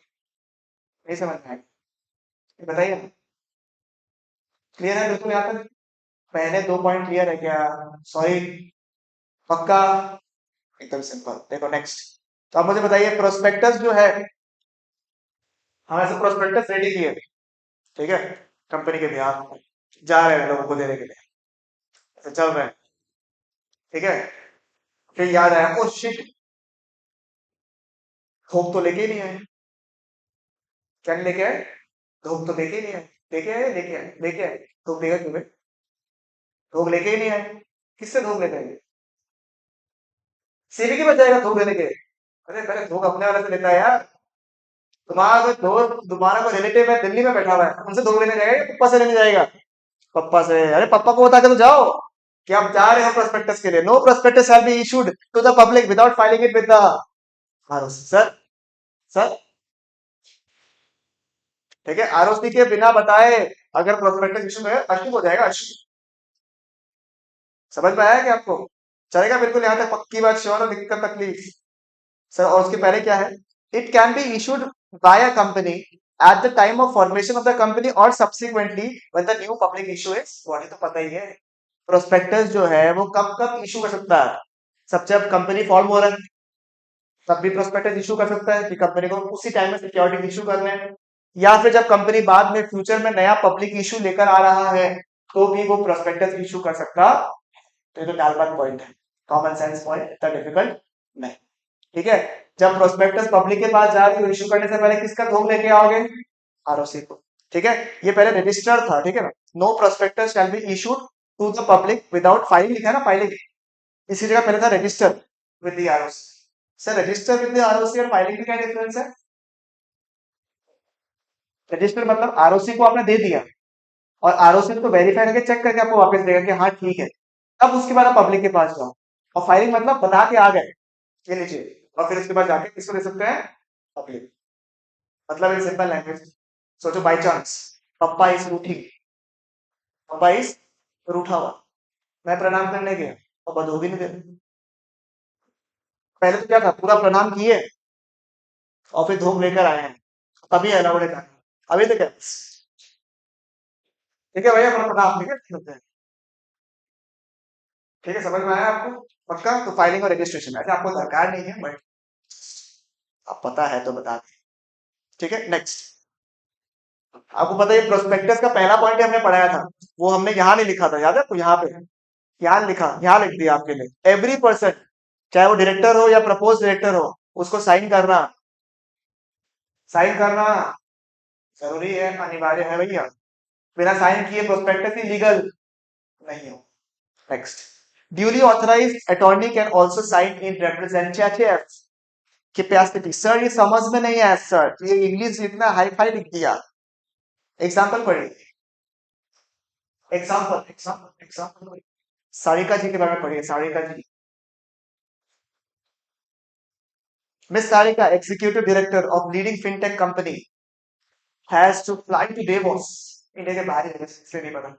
नहीं समझ में आया? बताइए ना। क्लियर है बिल्कुल यहाँ तक? पहले 2 पॉइंट क्लियर है क्या? सॉरी, पक्का? एकदम सिंपल। देखो नेक्स्ट, तो आप मुझे बताइए प्रोस्पेक्टस जो है, हमें ऐसे प्रोस्पेक्टस रेडी किए, ठीक है, कंपनी के बिहार में जा रहे हैं लोगों को देने के लिए, ऐसे चल रहे हैं, ठीक है, फिर याद आया ओ शिट, थोक तो लेके ही नहीं आए। क्या नहीं लेके आए? थोक तो लेके ही नहीं आए। लेके आए, लेके आए, लेके आए, थोक देगा क्यों बे? थोक लेके ही नहीं आए, किससे थोक लेके आएंगे? सीबी की बचाएगा थोक देने के? अरे पहले थोक अपने वाले से लेता है यार। तुम्हारा कोई दोस्त, तुम्हारा कोई रिलेटिव है दिल्ली में बैठा हुआ है, उनसे थोक लेने जाएगा या पप्पा से लेने जाएगा? पप्पा से। अरे पप्पा को बता के तो जाओ कि आप जा रहे हो प्रोस्पेक्टस के लिए। No prospectus shall be issued to the public without filing it with the ROC. Sir, sir, ठीक है, आरओसी के बिना बताए अगर प्रोस्पेक्टस इशू है, अशुभ हो जाएगा, अशुभ। समझ में आया कि आपको? चलेगा बिल्कुल यहाँ तक? पक्की बात, श्योर हो? दिक्कत तकलीफ? सर और उसके पहले क्या है? It can be issued by a company at the time of formation of the company और subsequently when the new public issue is what, तो पता ही है। प्रोस्पेक्टस जो है वो कब कब इशू कर सकता है? सब जब कंपनी फॉर्म हो रहा है तब भी प्रोस्पेक्टस इशू कर सकता है कि कंपनी को उसी टाइम में सिक्योरिटी इशू करना है, या फिर जब कंपनी बाद में फ्यूचर में नया पब्लिक इशू लेकर आ रहा है तो भी वो प्रोस्पेक्टस इशू कर सकता। तो ये तो डालबाग पॉइंट है, कॉमन सेंस पॉइंट, इतना डिफिकल्ट नहीं। ठीक है, जब प्रोस्पेक्टस पब्लिक के पास जा रही हो इशू करने से पहले किसका थोक लेके आओगे? आरओसी को। ठीक है, ये पहले रजिस्टर्ड था, ठीक है ना? No prospectus shall be issued to the public without filing, लिखा है ना फाइलिंग, इसी जगह पहले था register with the ROC. Sir register with the ROC और फाइलिंग में क्या डिफरेंस है? रजिस्टर मतलब आरओसी को आपने दे दिया और आरओसी को वेरीफाई करके चेक करके आपको वापस देगा कि हाँ ठीक है, तब उसके बाद आप पब्लिक के पास जाओ। और फाइलिंग मतलब बता के आ गए, ये लीजिए, और फिर उसके बाद जाके किसको दे सकते हैं? पब्लिक। मतलब इन सिंपल लैंग्वेज, सोचो बाई चांस पप्पा इज रूठी, पप्पा इज रूठा हुआ, मैं प्रणाम करने गया और बदो भी नहीं दे रहे। पहले तो क्या था, पूरा प्रणाम किए और फिर धूप लेकर आए हैं, तभी अलाउड है जाना। अभी तो क्या, ठीक है भैया, अपना प्रणाम, ठीक है, ठीक है, ठीक है, समझ में आया आपको? पक्का? तो फाइलिंग और रजिस्ट्रेशन ऐसे आपको दरकार नहीं है, बट अब पता है तो बता दें। ठीक है, नेक्स्ट, आपको पता है प्रोस्पेक्टस का पहला पॉइंट हमने पढ़ाया था, वो हमने यहाँ नहीं लिखा था, याद है आपको? यहाँ पे, यहाँ लिखा, यहाँ लिख दिया आपके लिए, एवरी पर्सन, चाहे वो डायरेक्टर हो या प्रपोज डायरेक्टर हो, उसको साइन करना, साइन करना जरूरी है, अनिवार्य है भैया। बिना साइन किए प्रोस्पेक्टस ही लीगल नहीं हो। Next, duly authorised attorney can also sign in representative capacity. Sir ये समझ में नहीं आया सर, ये इंग्लिश इतना हाई फाई लिख दिया। एग्जाम्पल पढ़िए, example example example, Sarika ji के बारे में पढ़िए, Sarika ji. Miss Sarika, executive director of leading fintech company, has to fly to Davos, India के बाहर ही है, इसलिए नहीं पता,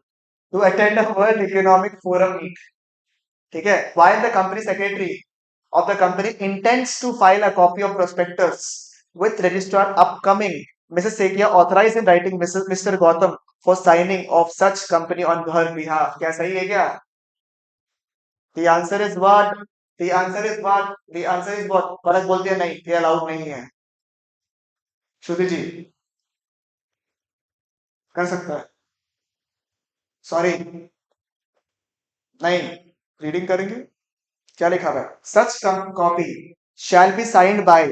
to attend a world economic forum meet. ठीक है, while the company secretary of the company intends to file a copy of prospectus with registrar upcoming, Mrs. Sekia authorized in writing Mr. Gautam for signing of such company on her behalf। क्या सही है क्या? The answer is what? The answer is what? The answer is what? फर्क बोल दिया नहीं, ये allowed नहीं है। श्रुति जी कर सकता है? सॉरी, नहीं, रीडिंग करेंगे, क्या लिखा हुआ है? Such copy shall be signed by,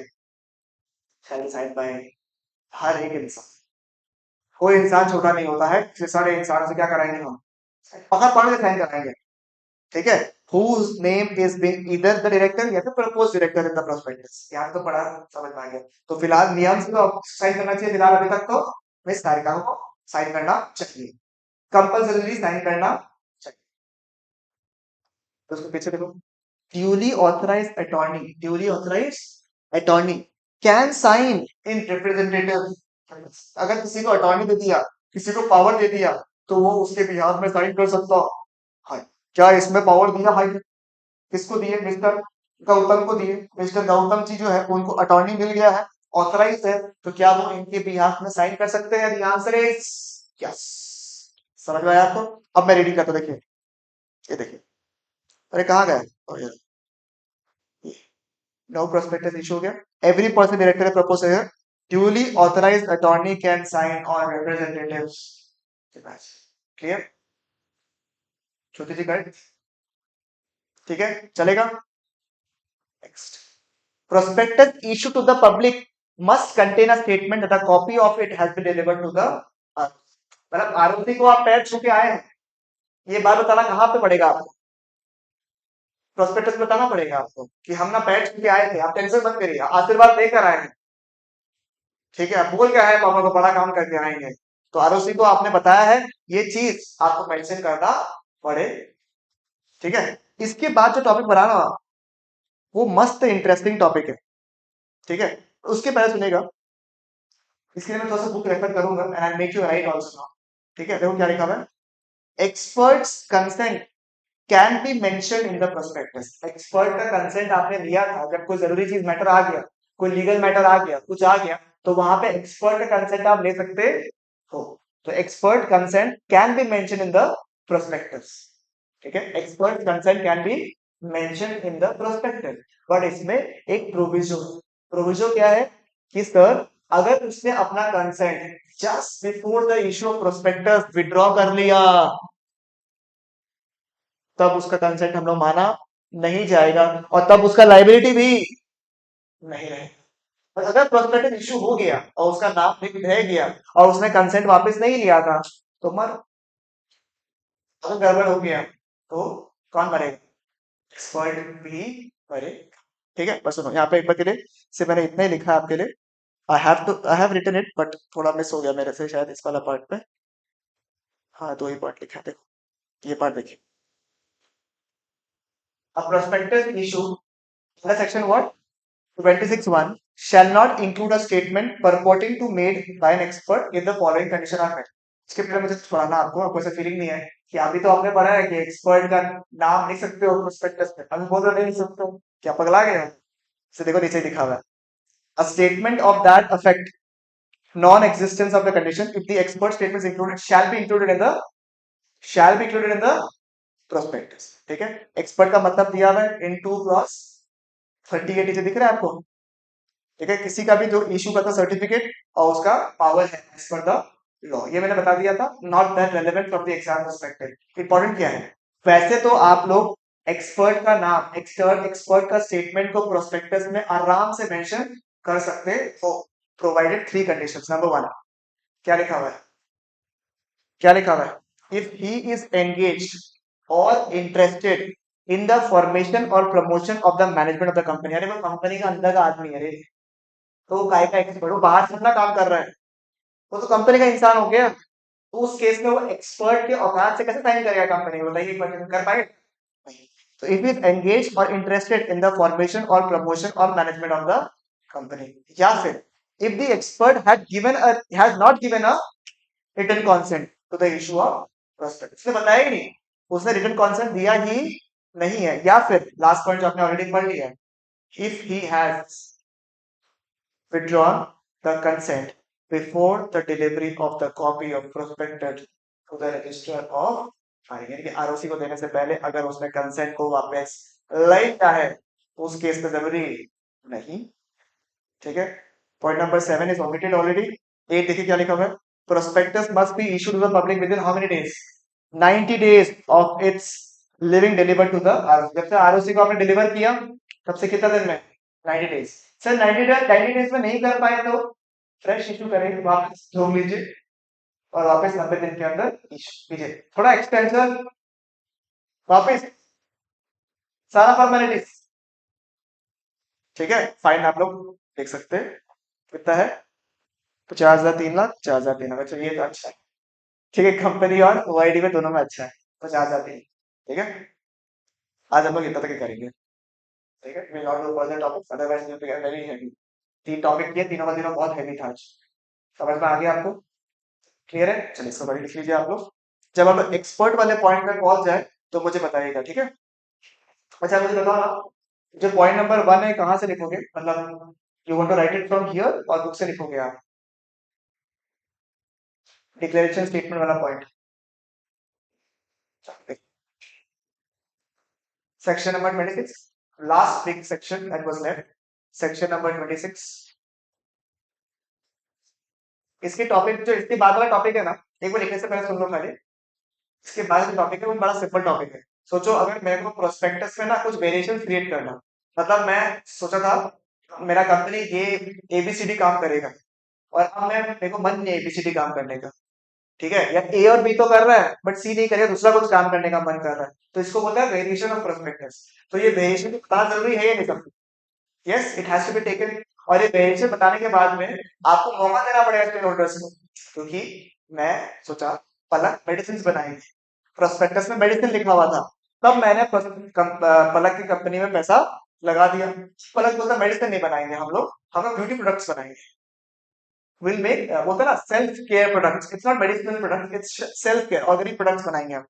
shall be signed by हर एक इंसान, कोई इंसान छोटा नहीं होता है, इसलिए सारे इंसान से क्या कराएंगे हम? पकड़ पकड़ के साइन कराएंगे। ठीक है, whose name is being either the director या फिर proposed director in the prospectus। यहाँ तो पढ़ा, समझ में आ गया। तो फिलहाल नियम से तो साइन करना चाहिए, फिलहाल अभी तक तो मिस तारिका को साइन करना चाहिए, कंपल्सरी साइन करना चाहिए। तो उसको पीछे देखो, duly authorized attorney, duly authorized attorney can sign in representative। अगर किसी को अटॉर्नी दे दिया, किसी को पावर दे दिया, तो वो उसके बिहाफ में साइन कर सकता है। क्या इसमें पावर दिया भाई? किसको दिए? मिस्टर गौतम को दिए। मिस्टर गौतम जी जो है उनको अटॉर्नी मिल गया है, ऑथराइज है, तो क्या वो इनके बिहाफ में साइन कर सकते हैं? Answer is yes. समझ में आया आपको? अब मैं रीडिंग करता हूं, देखिए, ये देखिए, अरे कहाँ गए? ओ ये नो प्रोस्पेक्टस इशू हो गया। एवरी पर्सन डायरेक्टर प्रपोज है, duly authorised attorney can sign on representatives. Clear? Shruti ji correct? ठीक है, चलेगा। Next, prospectus issued to the public must contain a statement that a copy of it has been delivered to the मतलब आरोपी को आप पैर छू के आए हैं, ये बात बताना कहाँ पे पड़ेगा आपको? प्रोस्पेक्टस बताना पड़ेगा आपको कि हम ना पैर छू के आए थे, आप टेंशन मत करिए, आशीर्वाद लेकर आए हैं। ठीक है, आप बोल के आए पापा को बड़ा काम करके आएंगे, तो आरोपी को आपने बताया है, ये चीज आपको मेंशन करना पड़े। ठीक है, इसके बाद जो टॉपिक बनाना वो मस्त इंटरेस्टिंग टॉपिक है। ठीक है, उसके पहले सुनेगा, इसके लिए मैं थोड़ा सा बुक रेफर करूंगा and I make you right also now. ठीक है, देखो क्या लिखा हुआ है, experts consent can be mention in the prospectus. Expert का कंसेंट आपने लिया था, जब कोई जरूरी चीज मैटर आ गया, कोई लीगल मैटर आ गया, कुछ आ गया, तो वहां पे एक्सपर्ट का कंसेंट आप ले सकते हो। तो expert consent can be mention in the prospectus. ठीक है, expert consent can be mention in the prospectus, but इसमें एक प्रोविजो, प्रोविजो क्या है कि सर अगर उसने अपना consent just before the issue of prospectus withdraw कर लिया, तब उसका कंसेंट हम लोग माना नहीं जाएगा, और तब उसका लाइबिलिटी भी नहीं रहेगा। और अगर प्रोस्पेक्टस इशू हो गया और उसका नाम लिख रह गया और उसने कंसेंट वापस नहीं लिया था, तो मर, अगर गड़बड़ हो गया तो कौन मरेगा? एक्सपर्ट भी मरेगा। ठीक है, बस सुनो, यहाँ पे एक बार के लिए से मैंने इतना ही लिखा है आपके लिए। I have written it but थोड़ा मिस हो गया मेरे से शायद इस वाला पार्ट पे। हाँ, दो ही पार्ट लिखा है, देखो ये पार्ट देखिए। A prospectus issue under section what? 26(1) shall not include a statement purporting to made by an expert if the following condition are met. इसके पहले मुझे पढ़ाना, आपको ऐसा फीलिंग नहीं है कि अभी तो आपने पढ़ा है कि एक्सपर्ट का नाम लिख सकते हो प्रोस्पेक्टस में, अभी बोल रहे नहीं लिख सकते हो, क्या पगला गए हो? इसे देखो नीचे लिखा हुआ है, a statement of that effect, non-existence of the condition if the expert statement is included shall be included in the prospectus। ठीक है, एक्सपर्ट का मतलब दिया हुआ है इन 2 clause 30 के नीचे दिख रहा है आपको। ठीक है, किसी का भी जो इशू करता सर्टिफिकेट और उसका पावर है एज पर द लॉ, ये मैंने बता दिया था। Not that relevant from the exam perspective. Important क्या है, वैसे तो आप लोग एक्सपर्ट का नाम, एक्सपर्ट का स्टेटमेंट को प्रोस्पेक्टस में आराम से मेंशन कर सकते हो, प्रोवाइडेड 3 कंडीशंस। नंबर 1, क्या लिखा हुआ है, क्या लिखा हुआ है, इफ ही इज एंगेज्ड और इंटरेस्टेड इन द फॉर्मेशन और promotion of the management of the company. अरे वो कंपनी का अंदर का आदमी है रे, तो वो काय का एक्सपर्ट, वो बाहर से अपना काम कर रहा है, वो तो कंपनी का इंसान हो गया, तो उस केस में वो एक्सपर्ट के औकात से कैसे साइन करेगा कंपनी, बताइए एक बार, कर पाएगा? नहीं। तो if is engage or interested in the formation और प्रमोशन और मैनेजमेंट ऑफ द कंपनी, या फिर if the expert has not given a written consent to the issue of prospect, उसने बताया ही नहीं, उसने रिटन कॉन्सेंट दिया ही नहीं है, या फिर लास्ट पॉइंट जो आपने ऑलरेडी पढ़ लिया है, if he has withdrawn the consent before the delivery of the copy of prospectus to the register of filing। यानी कि आरओसी को देने से पहले अगर उसने कंसेंट को वापस ले लिया है तो उस केस में जरूरी नहीं। ठीक है, point number 7 is omitted already. 8 देखिए क्या लिखा हुआ है, prospectus must be issued to the public within how many days? 90 days of its living deliver to the ROC. जब से आरओसी को आपने डिलीवर किया तब से कितना दिन में? 90 डेज। सर 90 डेज में नहीं कर पाए तो फ्रेश इशू करेंगे, वापस ढूंढ लीजिए और वापस 90 दिन के अंदर इशू कीजिए, थोड़ा एक्सटेंशन, वापस सारा फॉर्मेलिटीज। ठीक है, फाइन आप लोग देख सकते हैं कितना है, 50,000 3 लाख, 4,000 3 लाख, चलिए तो अच्छा है। ठीक है, कंपनी और ओआईडी में दोनों में अच्छा है, 50,000 3। ठीक है, आज हम लोग इतना तक ही करेंगे। ठीक है, will not do further topics, otherwise it will very heavy. 3 topic किए, तीनों का तीनों बहुत हैवी था आज। समझ में आ गया आपको? क्लियर है? चलिए इसको बड़ी लिख लीजिए आप लोग, जब आप लोग एक्सपर्ट वाले पॉइंट पे पहुंच जाए तो मुझे बताइएगा। ठीक है, अच्छा मुझे बताओ ना, जो पॉइंट नंबर 1 है कहाँ से लिखोगे, मतलब you want to write it from here और बुक से लिखोगे आप? डिक्लेरेशन स्टेटमेंट वाला point Section number 26, last big section that was left. Section number 26. इसके टॉपिक जो इसके बाद वाला टॉपिक है ना, एक बार लिखने से पहले सुन लो खाली। इसके बाद जो टॉपिक है वो बड़ा सिंपल टॉपिक है। सोचो अगर मेरे को प्रोस्पेक्टस में ना कुछ वेरिएशन क्रिएट करना, मतलब मैं सोचा था मेरा कंपनी ये एबीसीडी काम करेगा, और अब मैं मेरे को मन नहीं है एबीसीडी काम करने का, ठीक है, या ए और बी तो कर रहा है बट सी नहीं करेगा, दूसरा कुछ काम करने का मन कर रहा है, तो इसको बोलते हैं वेरिएशन ऑफ प्रोस्पेक्टस। तो ये वेरिएशन बताना जरूरी है या नहीं सब? Yes, it has to be taken. और ये वेरिएशन बताने के बाद में आपको मौका देना पड़ेगा स्टेक होल्डर्स को, क्योंकि मैं सोचा पलक मेडिसिन बनाएंगे, प्रोस्पेक्टस में मेडिसिन लिखा हुआ था, तब मैंने पलक की कंपनी में पैसा लगा दिया। पलक बोलता मेडिसिन नहीं बनाएंगे हम लोग ब्यूटी प्रोडक्ट्स बनाएंगे, विल मेक बोलता ना self care products, it's not medicinal products, it's self care, organic products बनाएंगे हम।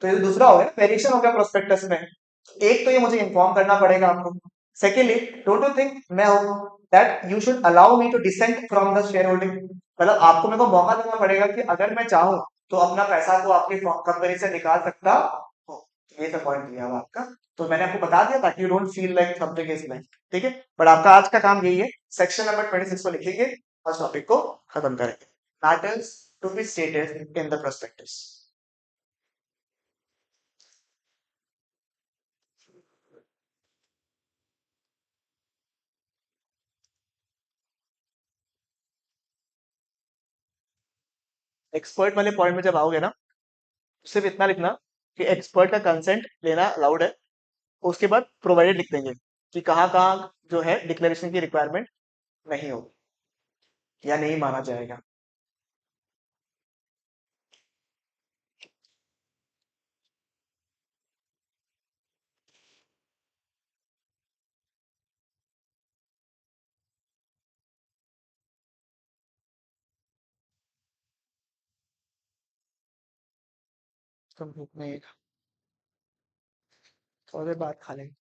तो ये दूसरा हो गया, वेरिएशन हो गया प्रोस्पेक्टस में। एक तो ये मुझे इन्फॉर्म करना पड़ेगा आपको। सेकेंडली, डोंट यू थिंक मैं हूं that you should allow me to dissent from the share holding, मतलब आपको मेरे को मौका देना पड़ेगा कि अगर मैं चाहूं तो अपना पैसा को आपकी कंपनी से निकाल सकता हूं। ये तो पॉइंट दिया हुआ आपका, तो मैंने आपको बता दिया ताकि you don't feel like something is like, ठीक है। बट आपका आज का काम यही है, सेक्शन नंबर 26 को लिखेंगे और टॉपिक को खत्म करेंगे। Matters to be stated in the prospectus. Expert वाले पॉइंट में जब आओगे ना, सिर्फ इतना लिखना कि एक्सपर्ट का कंसेंट लेना अलाउड है, उसके बाद प्रोवाइडेड लिख देंगे कि कहाँ कहाँ जो है डिक्लेरेशन की रिक्वायरमेंट नहीं होगी या नहीं माना जाएगा। तुम भूख नहीं, थोड़ी देर बाद खा लेंगे।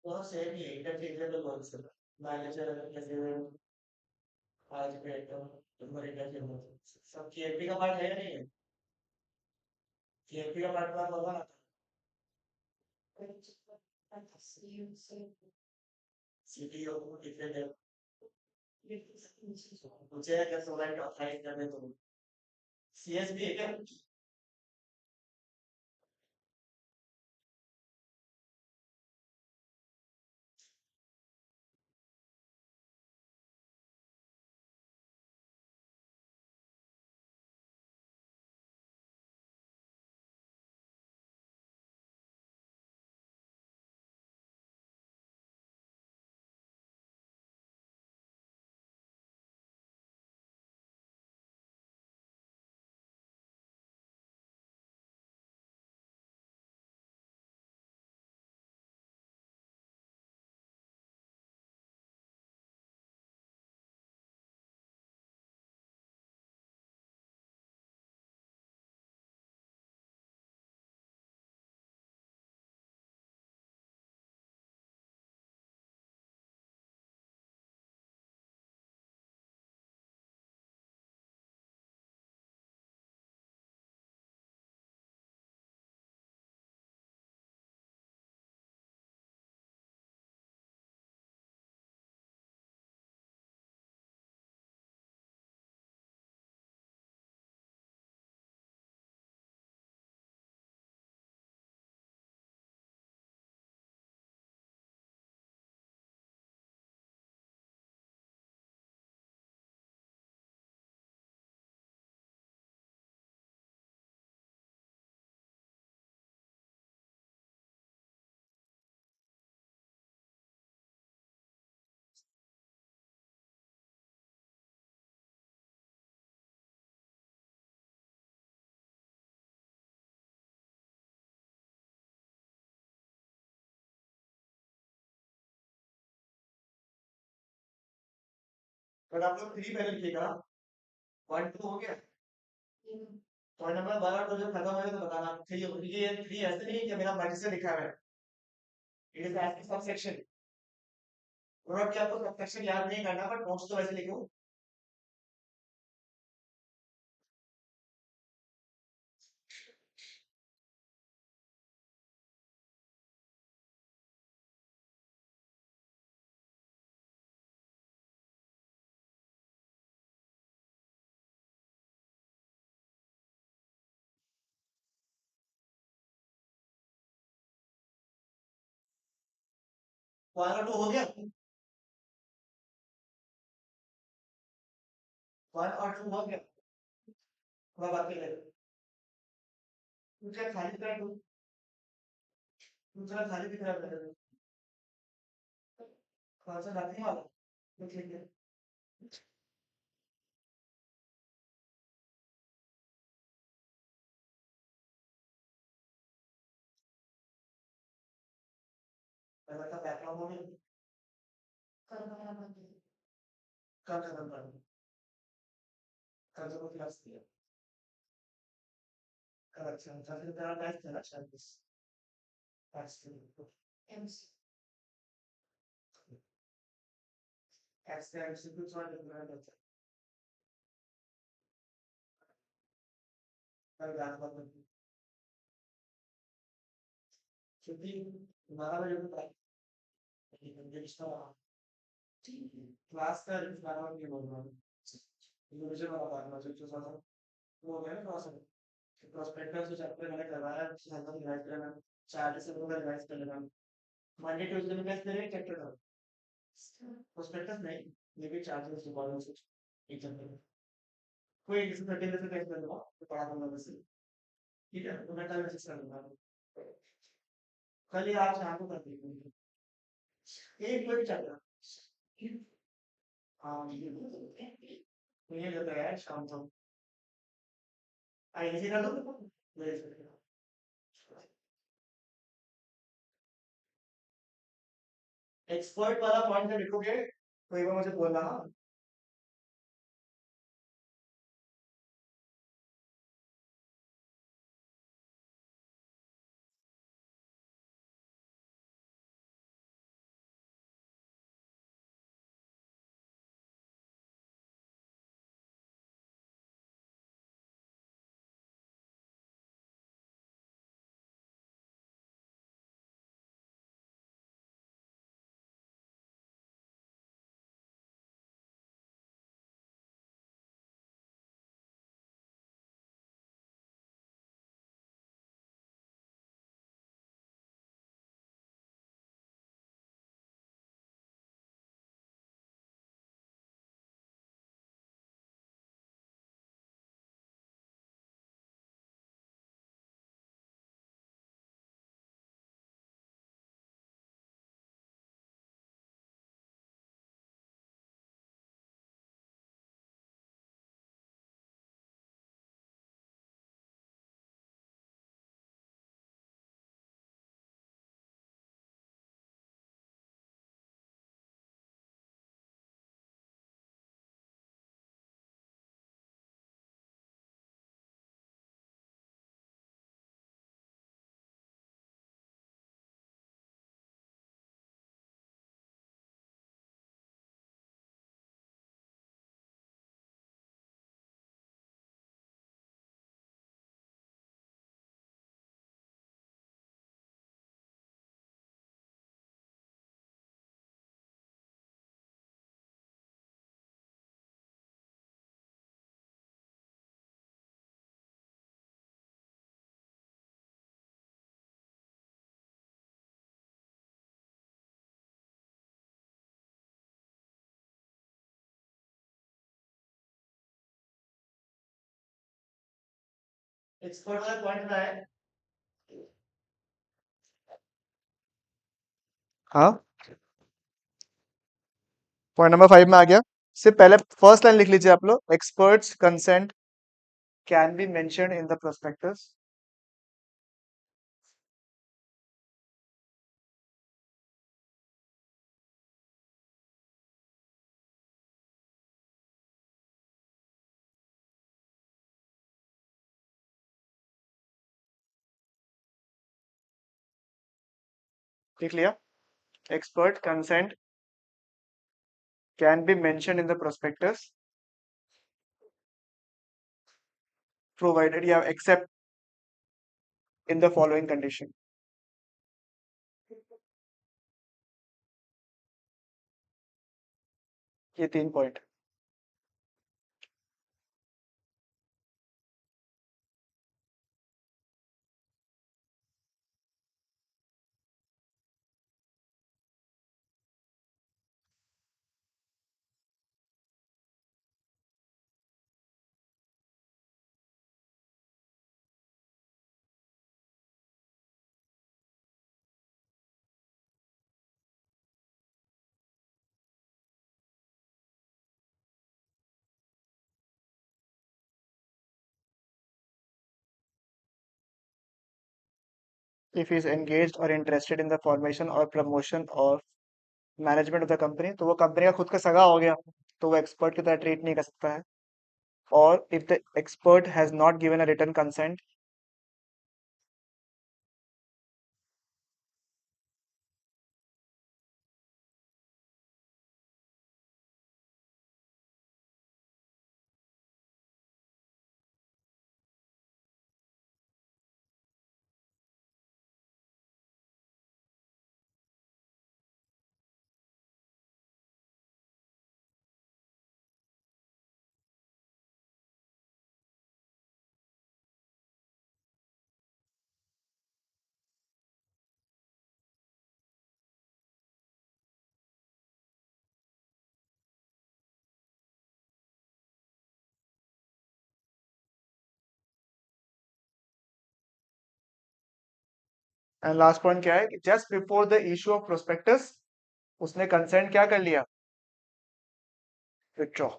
तो सेम ही है, इंटरचेंजेबल वर्ड्स है। मैनेजर जैसे आज बैठो, तुम्हारे कैसे हो, सब केएमपी का पार्ट है या नहीं है? केएमपी का पार्ट में होगा ना, सीटीओ डिफेंडर, मुझे अगर सोलर ऑथराइज करने तो सीएसबी है क्या? बट आप लोग 3 पहले लिखिएगा। 1 2 हो गया। पॉइंट नंबर 1 और 2 जब खत्म हो जाए तो बताना। 3 हो, क्योंकि ये 3 ऐसे नहीं है कि मेरा मर्जी से लिखा हुआ है। It is as sub section. और अब आपको सब सेक्शन याद नहीं करना, बट नोट्स तो वैसे लिखो। वन और टू हो गया। 1 और 2 हो गया। थोड़ा बाकी है। दूसरा खाली दिख रहा है। दूसरा खाली दिख रहा है। कौन सा रखने वाला लिख लीजिए। पहले का बैकग्राउंड हो गया। कल खत्म कर दो। कल से कोई क्लास दिया। कल अच्छा था, फिर तेरा मैथ था अच्छा दिस। एमसी एक्सटेंड से कुछ और लिखना है बच्चा। कल रात को छुट्टी 12 बजे को क्लास का रिश्ता नहीं बोल रहा हूँ। ये मुझे बता पाना जो जो सारा वो है ना क्लास में प्रोस्पेक्टस जो चैप्टर मैंने करवाया है सारा रिवाइज करना। 4 से पूरा रिवाइज कर लेना। मंडे ट्यूसडे में टेस्ट करेंगे चैप्टर का प्रोस्पेक्टस नहीं। ये भी 4 से कॉलेज से एक चैप्टर कोई एक से 30 से टेस्ट कर लूंगा तो पढ़ा दूंगा वैसे। ठीक है तो मैं कल मैसेज कर दूंगा। कल ही आप शाम को कर दीजिए। एक कोई चैप्टर। हाँ ये लेते हैं शाम को। आई इसी कर दो मेरे से। एक्सपर्ट वाला पॉइंट जब लिखोगे तो एक बार मुझे बोलना। हाँ एक्सपर्ट वाला पॉइंट रहा है। हाँ पॉइंट नंबर 5 में आ गया। सिर्फ पहले फर्स्ट लाइन लिख लीजिए आप लोग। Experts consent can be mentioned in the prospectus. लिख लिया। Expert consent can be mention in the prospectus provided या except in the following condition. ये 3 पॉइंट। इफ इज एंगेज्ड और इंटरेस्टेड इन द फॉर्मेशन और प्रमोशन और management of the company, तो वो company का खुद का सगा हो गया, तो वो एक्सपर्ट की तरह ट्रीट नहीं कर सकता है। और if the expert has not given a written consent, and last point क्या है, just before the issue of prospectus उसने कंसेंट क्या कर लिया, विथड्रॉ।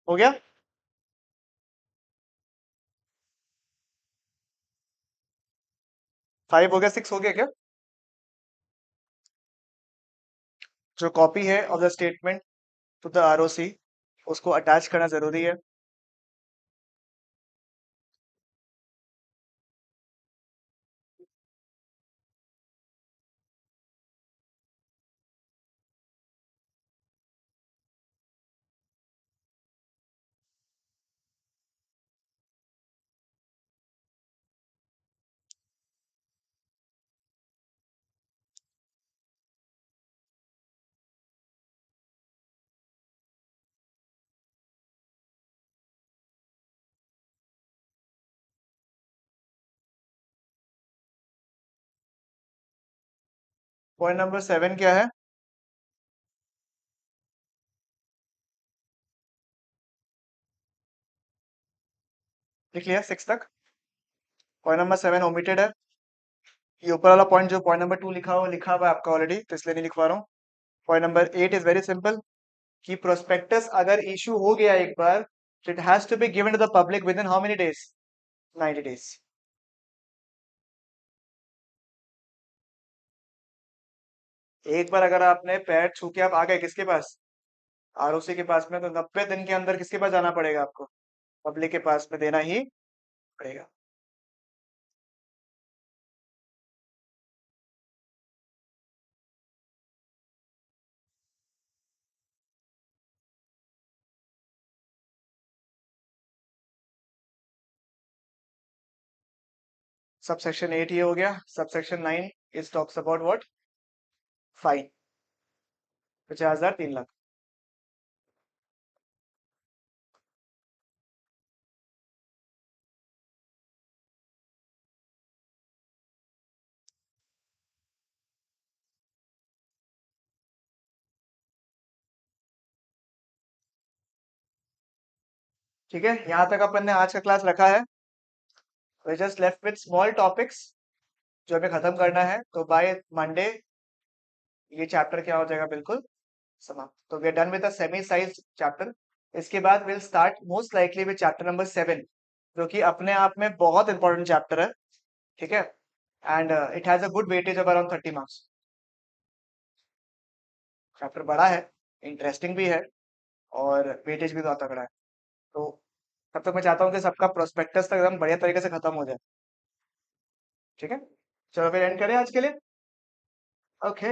हो गया। 5 हो गया, 6 हो गया क्या? जो कॉपी है of the statement to the ROC उसको अटैच करना जरूरी है। पॉइंट नंबर 7 क्या है? लिख लिया 6 तक। पॉइंट नंबर 7 ओमिटेड है। ये ऊपर वाला पॉइंट जो पॉइंट नंबर 2 लिखा हुआ है आपका ऑलरेडी, तो इसलिए नहीं लिखवा रहा हूँ। Point number 8 is very simple, कि प्रोस्पेक्टस अगर इशू हो गया एक बार, it has to be given to the public within how many days? 90 days. एक बार अगर आपने पैर छू के आप आ गए किसके पास, आरओसी के पास में, तो 90 दिन के अंदर किसके पास जाना पड़ेगा आपको? पब्लिक के पास में देना ही पड़ेगा। सबसेक्शन 8 ये हो गया। Subsection 9 is talks about what? Fine, 50,000, 3 lakh. ठीक है, यहाँ तक अपन ने आज का क्लास रखा है। We just left with small topics जो हमें खत्म करना है, तो बाय मंडे ये चैप्टर क्या हो जाएगा, बिल्कुल समाप्त। तो we are done with the semi size chapter. इसके बाद will start most likely with chapter number 7, जो कि अपने आप में बहुत इंपॉर्टेंट चैप्टर है, ठीक है, and it has a good weightage of around 30 marks. Chapter बड़ा है, इंटरेस्टिंग भी है, और वेटेज भी बहुत तगड़ा है। तो तब तक मैं चाहता हूँ कि सबका प्रोस्पेक्टस तक एकदम बढ़िया तरीके से खत्म हो जाए, ठीक है। चलो फिर एंड करें आज के लिए। ओके।